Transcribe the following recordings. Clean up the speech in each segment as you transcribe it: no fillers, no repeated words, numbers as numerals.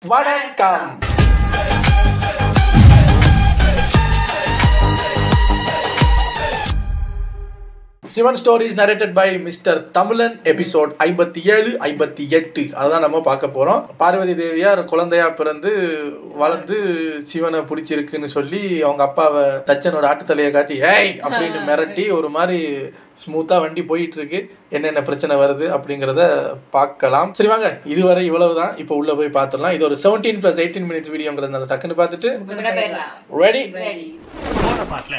வணக்கம். Sivan stories narrated by mister Tamilan. Episode 57, 58 அதுதான் நம்ம பார்க்க போகிறோம். பார்வதி தேவியார் குழந்தையா பிறந்து வளர்ந்து சிவனை பிடிச்சிருக்குன்னு சொல்லி அவங்க அப்பாவை தச்சனோட ஆட்டுத்தலையை காட்டி ஏய் அப்படின்னு மிரட்டி ஒரு மாதிரி ஸ்மூத்தாக வண்டி போயிட்டு இருக்கு. என்னென்ன பிரச்சனை வருது அப்படிங்கிறத பார்க்கலாம். சரி வாங்க, இதுவரை இவ்வளவு தான். இப்போ உள்ள போய் பார்த்துடலாம். இது ஒரு 17+18 மினிட்ஸ் வீடியோங்கிறதுனால டக்குன்னு பார்த்துட்டு ரெடி.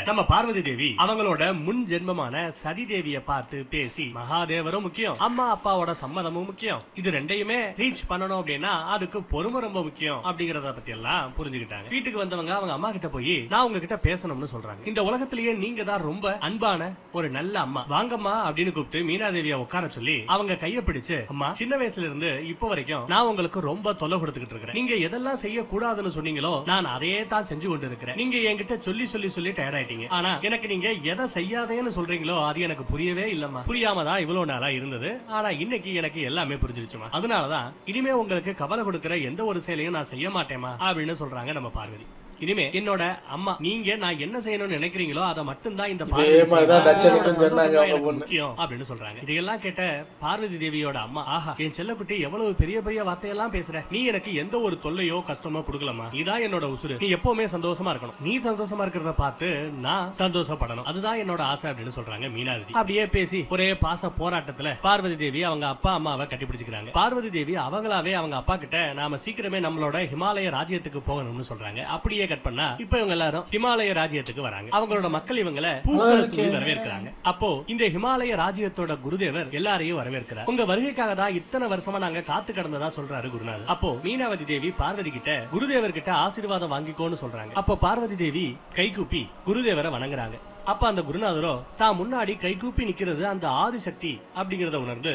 நம்ம பார்வதி தேவி அவங்களோட முன் ஜென்மமான சதி தேவியை பார்த்து பேசி மகாதேவரும் முக்கியம், அம்மா அப்பாவோட சம்மதமும் முக்கியம். இது ரெண்டையுமே ரீச் பண்ணணும் அப்படின்னா அதுக்கு பொறுமை ரொம்ப முக்கியம் அப்படிங்கறத பத்தி எல்லாம் புரிஞ்சுக்கிட்டாங்க. வீட்டுக்கு வந்தவங்க அவங்க அம்மா கிட்ட போய் நான் உங்ககிட்ட பேசணும்னு சொல்றாங்க. இந்த உலகத்திலேயே நீங்க தான் ரொம்ப அன்பான ஒரு நல்ல அம்மா, வாங்கம்மா அப்படின்னு கூப்பிட்டு மீனாதேவியை உட்கார சொல்லி அவங்க கைய பிடிச்சு, அம்மா சின்ன வயசுல இருந்து இப்ப வரைக்கும் நான் உங்களுக்கு ரொம்ப தொல்லை கொடுத்துக்கிட்டு இருக்கிறேன். நீங்க எதெல்லாம் செய்ய கூடாதுன்னு சொன்னீங்களோ நான் அதையே தான் செஞ்சு கொண்டு இருக்கிறேன். நீங்க என்கிட்ட சொல்லி சொல்லி சொல்லி டயர்ட் ஆயிட்டீங்க. ஆனா எனக்கு நீங்க எதை செய்யாதேன்னு சொல்றீங்களோ அது எனக்கு புரியவே இல்லம்மா. புரியாமதான் இவ்வளவு நாளா இருந்தது. ஆனா இன்னைக்கு எனக்கு எல்லாமே புரிஞ்சிருச்சுமா. அதனாலதான் இனிமே உங்களுக்கு கவலை கொடுக்கிற எந்த ஒரு செயலையும் நான் செய்ய மாட்டேமா அப்படின்னு சொல்றாங்க நம்ம பார்வதி. இனிமே என்னோட அம்மா நீங்க நான் என்ன செய்யணும்னு நினைக்கிறீங்களோ அதை மட்டும் தான் இந்த முக்கியம் அப்படின்னு சொல்றாங்க. இதையெல்லாம் கேட்ட பார்வதி தேவியோட அம்மா, ஆஹா என் செல்லக்குட்டி எவ்வளவு பெரிய பெரிய வார்த்தையெல்லாம் பேசுற, நீ எனக்கு எந்த ஒரு தொல்லையோ கஷ்டமோ கொடுக்கலமா, இதான் என்னோட உசுரு, நீ எப்பவுமே சந்தோஷமா இருக்கணும், நீ சந்தோஷமா இருக்கிறத பார்த்து நான் சந்தோஷப்படணும், அதுதான் என்னோட ஆசை அப்படின்னு சொல்றாங்க மீனாதேவி. அப்படியே பேசி ஒரே பாச போராட்டத்துல பார்வதி தேவி அவங்க அப்பா அம்மாவை கட்டிப்பிடிச்சுக்கிறாங்க. பார்வதி தேவி அவங்களாவே அவங்க அப்பா கிட்ட நாம சீக்கிரமே நம்மளோட ஹிமாலய ராஜ்யத்துக்கு போகணும்னு சொல்றாங்க. அப்படியே கட் பண்ணா இப்ப இவங்க எல்லாரும் ஹிமாலய ராஜ்யத்துக்கு வராங்க. அவங்களோட மக்கள் இவங்களை வரவேற்கிறாங்க. அப்போ இந்த ஹிமாலய ராஜ்யத்தோட குருதேவர் எல்லாரையும் வரவேற்கிறார். உங்க வருகைக்காக தான் இத்தனை வருஷமா நாங்க காத்து கடந்ததா சொல்றாரு குருநாதர். அப்போ மீனாவதி தேவி பார்வதி கிட்ட குருதேவர் கிட்ட ஆசீர்வாதம் வாங்கிக்கோன்னு சொல்றாங்க. அப்போ பார்வதி தேவி கைகூப்பி குருதேவரை வணங்குறாங்க. அப்ப அந்த குருநாதரோ தான் முன்னாடி கைகூப்பி நிக்கிறது அந்த ஆதிசக்தி அப்படிங்கறத உணர்ந்து,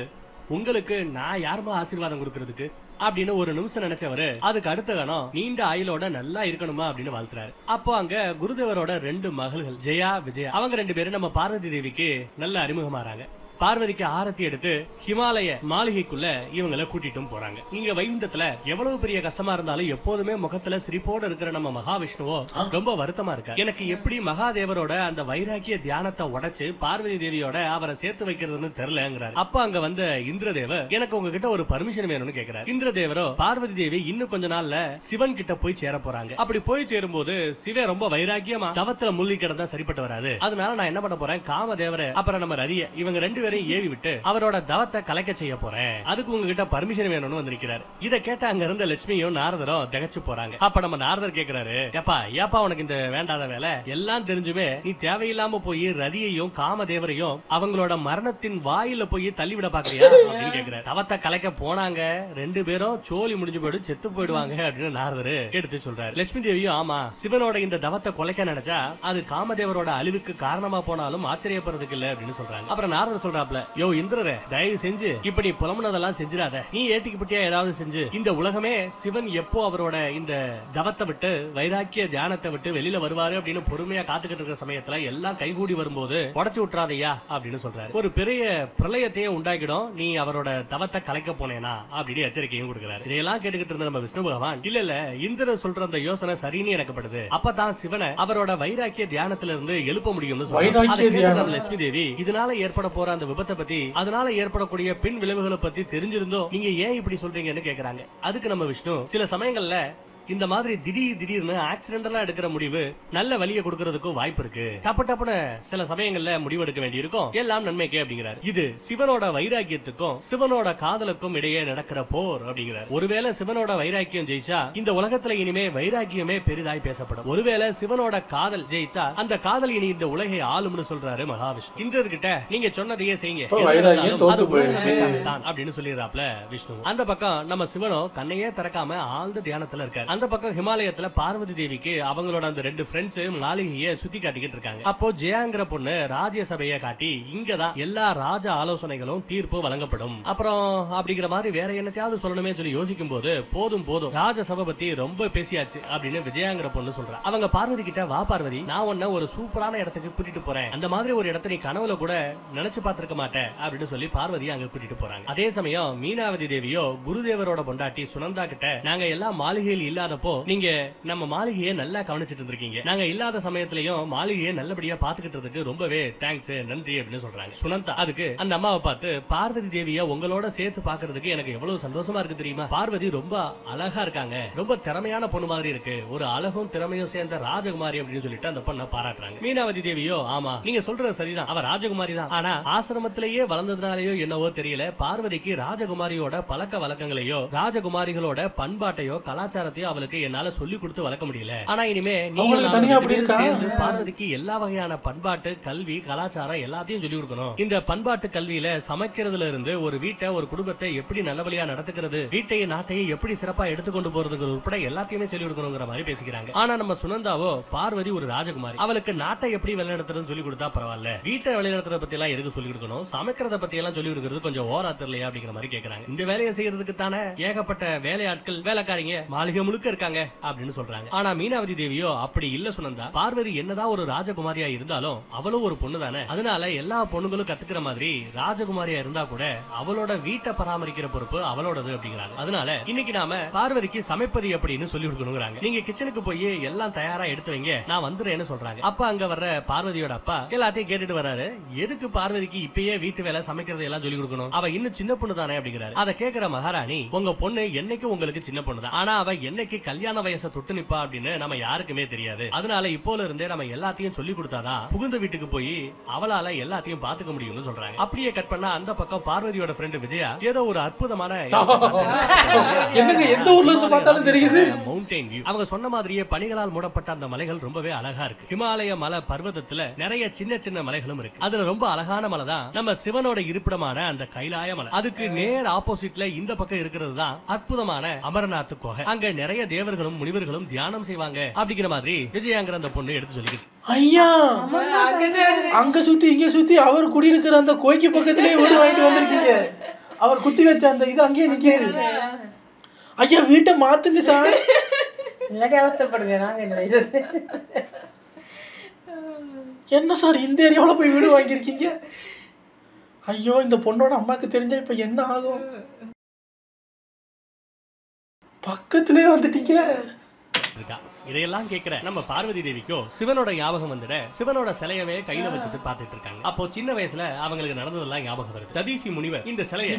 உங்களுக்கு நான் யாருமா ஆசீர்வாதம் கொடுக்கறதுக்கு அப்படின்னு ஒரு நிமிஷம் நினைச்சவரு அதுக்கு அடுத்த கணம் நீண்ட ஆயுளோட நல்லா இருக்கணுமா அப்படின்னு வாழ்த்துறாரு. அப்போ அங்க குருதேவரோட 2 மகள்கள் ஜெயா விஜயா அவங்க 2 பேரும் நம்ம பார்வதி தேவிக்கு நல்ல அறிமுகமாறாங்க. பார்வதிக்கு ஆரத்தி எடுத்து ஹிமாலய மாளிகைக்குள்ள இவங்களை கூட்டிட்டும் போறாங்க. இங்க வைகுண்டத்துல எவ்வளவு பெரிய கஷ்டமா இருந்தாலும் எப்போதுமே முகத்துல சிரிப்போட இருக்கிற நம்ம மகாவிஷ்ணுவோ ரொம்ப வருத்தமா இருக்காரு. எனக்கு எப்படி மகாதேவரோட அந்த வைராக்கிய தியானத்தை உடைச்சு பார்வதி தேவியோட அவரை சேர்த்து வைக்கிறதுன்னு தெரியலங்கிறாரு. அப்ப அங்க வந்த இந்திரதேவர் எனக்கு உங்ககிட்ட ஒரு பர்மிஷன் வேணும்னு கேக்குறாரு. இந்திரதேவரோ பார்வதி தேவி இன்னும் கொஞ்ச நாள்ல சிவன் கிட்ட போய் சேர போறாங்க. அப்படி போய் சேரும்போது சிவன் ரொம்ப வைராக்கியமா தவத்துல மூழ்கி கிடந்தா சரிப்பட்டு வராது. அதனால நான் என்ன பண்ண போறேன், காமதேவரை அப்புறம் நம்ம ரதிய இவங்க 2 பேரும் ஏவி விட்டு அவரோட தவத்தை கலைக்க செய்ய போறேன். அதுக்கு உங்ககிட்ட பர்மிஷன் வேணும்னு வந்திருக்கிறாரு. இத கேட்ட அங்க இருந்த லட்சுமியும் நாரதரும் திகச்சு போறாங்க. அப்ப நம்ம நாரதர் கேக்குறாரு, ஏப்பா உனக்கு இந்த வேண்டாத வேலை எல்லாம் தெரிஞ்சுமே நீ தேவையில்லாம போய் ரதியையும் காமதேவரையும் அவங்களோட மரணத்தின் வாயில போய் தள்ளிவிட பாக்குறியா அப்படின்னு கேக்குறாரு. தவத்தை கலைக்க போனாங்க 2 பேரும் சோழி முடிஞ்சு போயிடு செத்து போயிடுவாங்க அப்படின்னு நாரதர் எடுத்து சொல்றாரு. லட்சுமி தேவியும் ஆமா சிவனோட இந்த தவத்தை கொலைக்க நினைச்சா அது காமதேவரோட அழிவுக்கு காரணமா போனாலும் ஆச்சரியப்படுறதுக்கு இல்ல அப்படின்னு சொல்றாங்க. அப்புறம் நாரதர் சொல்றாப்ல, யோ இந்திரரே தயவு செஞ்சு இப்படி புலம்புனதெல்லாம் செஞ்சிடாத, நீ ஏட்டிக்கு ஏதாவது செஞ்சு இந்த உலகமே சிவன் எப்போ அவரோட இந்த தவத்தை விட்டு வைராக்கிய தியானத்தை விட்டு வெளியில வருவாரு அப்படின்னு பொறுமையா காத்துக்கிட்டு இருக்கிற சமயத்துல எல்லாம் கைகூடி வரும்போது உடச்சு விட்டுறாதையா அப்படின்னு சொல்றாரு. ஒரு பெரிய பிரளயத்தையே உண்டாக்கிடும் நீ அவரோட தவத்தை கலைக்க போனேனா அப்படின்னு எச்சரிக்கையும் கொடுக்கிறாரு. இதையெல்லாம் கேட்டுக்கிட்டு இருந்த நம்ம விஷ்ணு பகவான், இல்ல இந்திரர் சொல்ற அந்த யோசனை சரின்னு எனக்குப்படுது, அப்பதான் சிவனை அவரோட வைராக்கிய தியானத்துல இருந்து எழுப்ப முடியும்னு சொல்றாங்க. லட்சுமி தேவி இதனால ஏற்பட போற அந்த விபத்தை பத்தி அதனால ஏற்படக்கூடிய பின் விளைவுகளை பத்தி தெரிஞ்சிருந்தோம் நீங்க ஏன் இப்படி சொல்றீங்கன்னு கேக்குறாங்க. அதுக்கு நம்ம விஷ்ணு, சில சமயங்கள்ல இந்த மாதிரி திடீர்னு ஆக்சிடென்டலா எடுக்கிற முடிவு நல்ல வழியை கொடுக்கறதுக்கும் வாய்ப்பு இருக்கு. டப்புன்னு சில சமயங்கள்ல முடிவு எடுக்க வேண்டி இருக்கும், எல்லாம் நன்மைக்கே அப்படிங்கிறார். இது சிவனோட வைராக்கியத்துக்கும் சிவனோட காதலுக்கும் இடையே நடக்கிற போர் அப்படிங்கிறார். ஒருவேளை சிவனோட வைராக்கியம் ஜெயிச்சா இந்த உலகத்துல இனிமே வைராக்கியமே பெரிதாய் பேசப்படும். ஒருவேளை சிவனோட காதல் ஜெயித்தா அந்த காதல் இனி இந்த உலகை ஆளும்னு சொல்றாரு மகாவிஷ்ணு. இந்திரர்கிட்ட நீங்க சொன்னதையே செய்யுங்க அப்படின்னு சொல்லிடுறாப்ல விஷ்ணு. அந்த பக்கம் நம்ம சிவனோ கண்ணையே திறக்காம ஆழ்ந்த தியானத்துல இருக்காரு. அந்த பக்கம் ஹிமாலயத்துல பார்வதி தேவிக்கு அவங்களோட அந்த 2 ஃப்ரெண்ட்ஸ் மாளிகையை சுத்தி காட்டிக்கிட்டு இருக்காங்க. அப்போ ஜெயாங்கிற பொண்ணு ராஜ்யசபையை காட்டி இங்கதான் எல்லா ராஜ ஆலோசனைகளும் தீர்ப்பு வழங்கப்படும் அப்புறம் அப்படிங்கிற மாதிரி வேற என்னத்தையாவது சொல்லணுமே சொல்லி யோசிக்கும் போது போதும் ராஜசபை பத்தி ரொம்ப பேசியாச்சு அப்படின்னு விஜயாங்கிற பொண்ணு சொல்றா. அவங்க பார்வதி கிட்ட, வா பார்வதி, நான் உன்ன ஒரு சூப்பரான இடத்துக்கு கூட்டிட்டு போறேன், அந்த மாதிரி ஒரு இடத்தை நீ கனவுல கூட நினைச்சு பார்த்திருக்க மாட்டேன் அப்படின்னு சொல்லி பார்வதி அங்க கூட்டிட்டு போறாங்க. அதே சமயம் மீனாவதி தேவியோ குருதேவரோட பொண்டாட்டி சுனந்தா கிட்ட, நாங்க எல்லாம் மாளிகையில் இல்லாதப்போ நீங்க நம்ம மாளிகையை நல்லா கவனிச்சிட்டு இருந்திருக்கீங்க, நாங்க இல்லாத சமயத்திலயும் மாளிகையை நல்லபடியா பாத்துக்கிட்டதுக்கு ரொம்பவே தேங்க்ஸ், நன்றி அப்படின்னு சொல்றாங்க. சுனந்தா அதுக்கு அந்த அம்மாவை பார்த்து, பார்வதி தேவிய உங்களோட சேர்த்து பாக்குறதுக்கு எனக்கு எவ்வளவு சந்தோஷமா இருக்கு தெரியுமா, பார்வதி ரொம்ப அழகா இருக்காங்க, ரொம்ப திறமையான பொண்ணு மாதிரி இருக்கு, ஒரு அழகும் திறமையும் சேர்ந்த ராஜகுமாரி அப்படின்னு சொல்லிட்டு அந்த பொண்ணை பாராட்டுறாங்க. மீனாவதி தேவியோ, ஆமா நீங்க சொல்றது சரிதான், அவ ராஜகுமாரி தான், ஆனா ஆசிரமத்திலேயே வளர்ந்ததுனாலயோ என்னவோ தெரியல, பார்வதிக்கு ராஜகுமாரியோட பழக்க வழக்கங்களையோ ராஜகுமாரிகளோட பண்பாட்டையோ கலாச்சாரத்தையோ அவளுக்கு என்னால சொல்லி கொடுத்து வளர்க்க முடியல. ஆனா இனிமே பார்வதிக்கு எல்லா வகையான பண்பாட்டு கல்வி கலாச்சாரம் எல்லாத்தையும் சொல்லி கொடுக்கணும். இந்த பண்பாட்டு கல்வியில சமைக்கிறதுல இருந்து ஒரு வீட்டை ஒரு குடும்பத்தை எப்படி நல்லபடியா நடத்துக்கிறது, வீட்டையும் நாட்டையும் எப்படி சிறப்பா எடுத்துக்கொண்டு போறதுக்கு உட்பட எல்லாத்தையுமே சொல்லி கொடுக்கணுங்கிற மாதிரி பேசிக்கிறாங்க. ஆனா நம்ம சுனந்தாவோ, பார்வதி ஒரு ராஜகுமாரி, அவளுக்கு நாட்டை எப்படி வழிநடத்துறதுன்னு சொல்லி கொடுத்தா பரவாயில்ல, வீட்டை வழிநடத்துறத பத்தி எல்லாம் எதுக்கு சொல்லி கொடுக்கணும், சமைக்கிறத பத்தி எல்லாம் சொல்லி கொடுக்கிறது கொஞ்சம் ஓரா தெரியலையா அப்படிங்கிற மாதிரி கேக்குறாங்க. இந்த வேலையை செய்யறதுக்கு தானே ஏகப்பட்ட வேலையாட்கள் வேலைக்காரிங்க மாளிகை முழுக்க இருக்காங்க அப்படின்னு சொல்றாங்க. ஆனா மீனாவதி தேவியோ அப்படி இல்ல சுனந்தா, பார்வதி என்னதான் ஒரு ராஜகுமாரியா இருந்தாலும் அவளும் ஒரு பொண்ணு தானே, அதனால எல்லா பொண்ணுங்களும் கத்துக்கிற மாதிரி ராஜகுமாரியா இருந்தா கூட அவளோட வீட்டை பராமரிக்கிற பொறுப்பு அவளோடது அப்படிங்கிறாங்க. அதனால இன்னைக்கு நாம பார்வதிக்கு சமைப்பது எப்படின்னு சொல்லி கொடுக்கணுங்கிறாங்க. நீங்க கிச்சனுக்கு போய் எல்லாம் தயாரா எடுத்து வைங்க, நான் வந்துடுறேன்னு சொல்றாங்க. அப்ப அங்க வர்ற பார்வதியோட அப்பா எல்லாத்தையும் கேட்டுட்டு வராரு. எதுக்கு பார்வதிக்கு இப்பயே வீட்டு வேலை சமைக்கிறது எல்லாம் சொல்லி கொடுக்கணும், அவ இன்னும் சின்ன பொண்ணு தானே அப்படிங்கிறாரு. அதை கேக்குற மகாராணி, உங்க பொண்ணு என்னைக்கு உங்களுக்கு சின்ன பொண்ணு தான், ஆனா அவ என்னைக்கு கல்யாண வயசை தொட்டு நிப்பா அப்படின்னு நம்ம யாருக்குமே தெரியாது, அதனால இப்போல இருந்தே நம்ம எல்லாத்தையும் சொல்லி கொடுத்தாதான் புகுந்த வீட்டுக்கு போய் அவளால எல்லாத்தையும் பாத்துக்க முடியும்னு சொல்றாங்க. அப்படியே கட் பண்ணா அந்த பக்கம் பார்வதியோட ஃப்ரெண்ட் விஜயா ஏதோ ஒரு அற்புதமான எந்த ஊர்ல இருந்து பார்த்தாலும் தெரியுது மவுண்டைன் வியூ. அவங்க சொன்ன மாதிரியே பனிகளால் மூடப்பட்ட அந்த மலைகள் ரொம்பவே அழகா இருக்கு. ஹிமாலய மலை பர்வதத்துல நிறைய சின்ன சின்ன மலைகளும் இருக்கு. அதுல ரொம்ப அழகான மலை தான் நம்ம சிவனோட இருப்பிடமான அந்த கைலாய மலை. அதுக்கு நேர் ஆப்போசிட்ல இந்த பக்கம் இருக்கிறது தான் அற்புதமான அமரநாத் குகை. அங்க நிறைய தேவர்களும் முனிவர்களும் தியானம் செய்வாங்க அப்படிங்கிற மாதிரி விஜயாங்கிற அந்த பொண்ணு எடுத்து சொல்லிக்கிட்டு, ஐயா அங்க சுத்தி இங்க சுத்தி அவர் குடியிருக்கிற அந்த கோய்க்கு பக்கத்திலே வீடு வாங்கிட்டு வந்திருக்கீங்க, அவர் குத்தி வச்ச அந்த இது அங்கேயே நிக்கிறது. ஐயா வீட்டை மாத்துங்க சார், இல்லாட்டி அவஸ்தைப்படுங்க. நாங்க என்ன சார் இந்த ஏரியாவில் போய் வீடு வாங்கியிருக்கீங்க, ஐயோ இந்த பொண்ணோட அம்மாக்கு தெரிஞ்சா இப்ப என்ன ஆகும், பக்கத்திலே வந்துட்டீங்க. இதையெல்லாம் கேக்குற நம்ம பார்வதி தேவிக்கோ சிவனோட ஞாபகம் வந்துட சிவனோட சிலையவே கையில வச்சுட்டு பாத்துட்டு இருக்காங்க. அப்போ சின்ன வயசுல அவங்களுக்கு நடந்ததெல்லாம் ஞாபகம் வருது. ததீசி முனிவர் இந்த சிலையை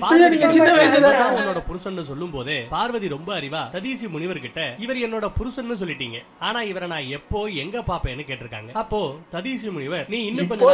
உன்னோட புருஷன் சொல்லும் போதே பார்வதி ரொம்ப அறிவா ததீசி முனிவர் கிட்ட, இவர் என்னோட புருஷன் சொல்லிட்டீங்க, ஆனா இவரை நான் எப்போ எங்க பாப்பேன்னு கேட்டிருக்காங்க. அப்போ ததீசி முனிவர், நீ இன்னும் கொஞ்ச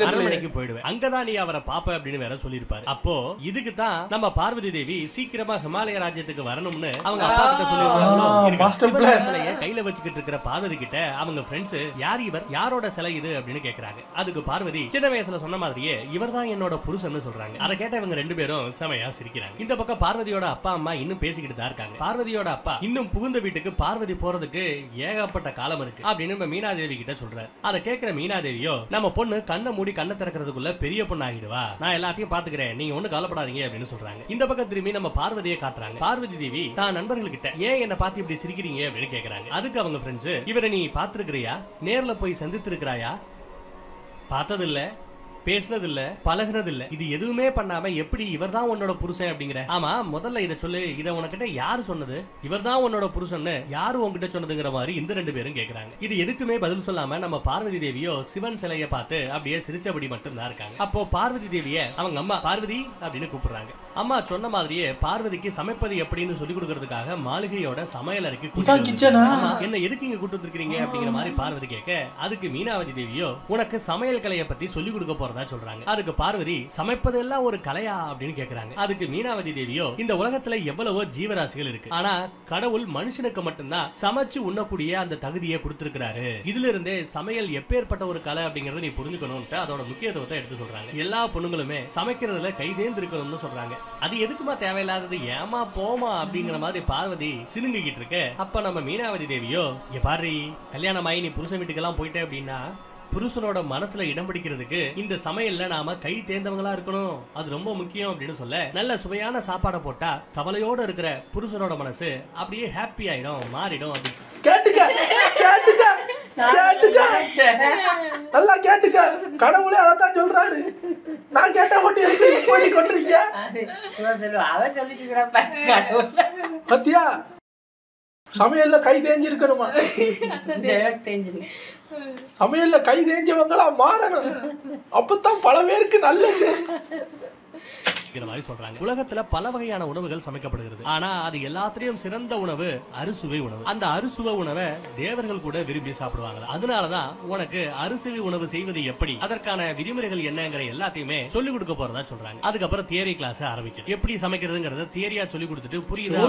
அரண்மனைக்கு போயிடுவேன், அங்கதான் நீ அவரை பாப்ப அப்படின்னு வேற சொல்லிருப்பாரு. அப்போ இதுக்கு தான் நம்ம பார்வதி தேவி சீக்கிரமா ஹிமாலய ராஜ்யத்துக்கு வரணும்னு அவங்க அப்பா கிட்ட சொல்லிருக்காங்க. சிலையை கையில வச்சுக்கிட்டு இருக்கிற பார்வதி கிட்ட அவங்க ஃப்ரெண்ட்ஸ், யார் இவர், யாரோட சிலை இது அப்படின்னு கேக்குறாங்க. அதுக்கு பார்வதி சின்ன வயசுல சொன்ன மாதிரியே இவர் தான் என்னோட புருஷன் சொல்றாங்க. அதை கேட்ட இவங்க 2 பேரும் செமையா சிரிக்கிறாங்க. இந்த பக்கம் பார்வதியோட அப்பா அம்மா இன்னும் பேசிக்கிட்டு தான் இருக்காங்க. பார்வதியோட அப்பா இன்னும் புகுந்த வீட்டுக்கு பார்வதி போறதுக்கு ஏகப்பட்ட காலம் இருக்கு அப்படின்னு நம்ம மீனாதேவி கிட்ட சொல்றாரு. அதை கேட்கிற மீனாதேவியோ, நம்ம பொண்ணு கண்ணை மூடி கண்ணை திறக்கிறதுக்குள்ள பெரிய பொண்ணு ஆகிடுவா, நான் எல்லாத்தையும் பாத்துக்கிறேன், நீங்க ஒண்ணு கவலைப்படாதீங்க அப்படின்னு சொல்றாங்க. இந்த பக்கம் திரும்பி நம்ம பார்வதியை காட்டுறாங்க. பார்வதி தேவி தான் நண்பர்கள் கிட்ட, ஏன் என்ன பார்த்து இப்படி சிரிக்கிறீங்க அப்படின்னு கேக்குறாங்க. அதுக்கு அவங்க ஃப்ரெண்ட்ஸ், இவரை நீ பாத்துருக்கிறியா, நேர்ல போய் சந்தித்து இருக்கிறாயா, பார்த்ததில்ல, பேசுனதில்ல, பழகுனதில்ல, இது எதுவுமே பண்ணாம எப்படி இவர் தான் உன்னோட புருஷன் அப்படிங்கிற? ஆமா முதல்ல இத சொல்லு, இத உனக்கிட்ட யாரு சொன்னது, இவர் தான் உன்னோட புருஷன் யாரு உங்ககிட்ட சொன்னதுங்கிற மாதிரி இந்த 2 பேரும் கேக்குறாங்க. இது எதுக்குமே பதில் சொல்லாம நம்ம பார்வதி தேவியோ சிவன் சிலையை பார்த்து அப்படியே சிரிச்சபடி மட்டும் தான் இருக்காங்க. அப்போ பார்வதி தேவிய அவங்க அம்மா பார்வதி அப்படின்னு கூப்பிடுறாங்க. அம்மா சொன்ன மாதிரியே பார்வதிக்கு சமைப்பது எப்படின்னு சொல்லி கொடுக்கறதுக்காக மாளிகையோட சமையல் அறைக்கு என்ன எதுக்கு இங்க கூட்டு வந்துருக்கீங்க அப்படிங்கிற மாதிரி பார்வதி கேட்க, அதுக்கு மீனாவதி தேவியோ, உனக்கு சமையல் கலையை பத்தி சொல்லி கொடுக்க போறதா போறதா சொல்றாங்க. அதுக்கு பார்வதி சமைப்பதெல்லாம் ஒரு கலையா அப்படின்னு கேக்குறாங்க. அதுக்கு மீனாவதி தேவியோ இந்த உலகத்துல எவ்வளவோ ஜீவராசிகள் இருக்கு, ஆனா கடவுள் மனுஷனுக்கு மட்டும்தான் சமைச்சு உண்ணக்கூடிய அந்த தகுதியை கொடுத்திருக்கிறாரு. இதுல இருந்தே சமையல் எப்பேற்பட்ட ஒரு கலை அப்படிங்கறத நீ புரிஞ்சுக்கணும்னு அதோட முக்கியத்துவத்தை எடுத்து சொல்றாங்க. எல்லா பொண்ணுங்களுமே சமைக்கிறதுல கைதேர்ந்து இருக்கணும்னு சொல்றாங்க. அது எதுக்குமா தேவையில்லாதது, ஏமா போமா அப்படிங்கிற மாதிரி பார்வதி சினுங்கிட்டு இருக்கு. அப்ப நம்ம மீனாவதி தேவியோ பாரு, கல்யாணமாயி நீ புருஷன் வீட்டுக்கெல்லாம் போயிட்டே அப்படின்னா புருஷனோட மனசுல இடம் பிடிக்கிறதுக்கு இந்த சமையல்ல நாம கை தேர்ந்தவங்களா இருக்கணும், அது ரொம்ப முக்கியம் அப்படின்னு சொல்ல நல்ல சுவையான சாப்பாடை போட்டா கவலையோட இருக்கிற புருஷனோட மனசு அப்படியே ஹாப்பி ஆயிடும், மாறிடும். அது கேட்டுக்க கேட்டுக்க கேட்டுக்க நல்லா கேட்டுக்க, கடவுளே அதான் சொல்றாரு. நான் கேட்ட ஓட்டி கொட்டுறீங்க. அவர் சொல்லிட்டு பத்தியா சமையல்ல கை தேஞ்சு இருக்கணுமா, சமையல்ல கை தேஞ்சவங்களா மாறணும், அப்பதான் பல பேருக்கு நல்லது மாதிரி சொல்றாங்க. உலகத்துல பல வகையான உணவுகள் சமைக்கப்படுகிறது, ஆனா அது எல்லாத்திலையும் சிறந்த உணவு அறுசுவை உணவு. அந்த அறுசுவை உணவை தேவர்கள் கூட விரும்பி சாப்பிடுவாங்க. அதனாலதான் உனக்கு அறுசுவை உணவு செய்வது எப்படி, அதற்கான விதிமுறைகள் என்னங்கிற எல்லாத்தையுமே சொல்லிக் கொடுக்க போறதா சொல்றாங்க. அதுக்கப்புறம் தியரி கிளாஸ் ஆரம்பிக்கும். எப்படி சமைக்கிறதுங்கிறத தியரியா சொல்லி கொடுத்துட்டு புரியுதா,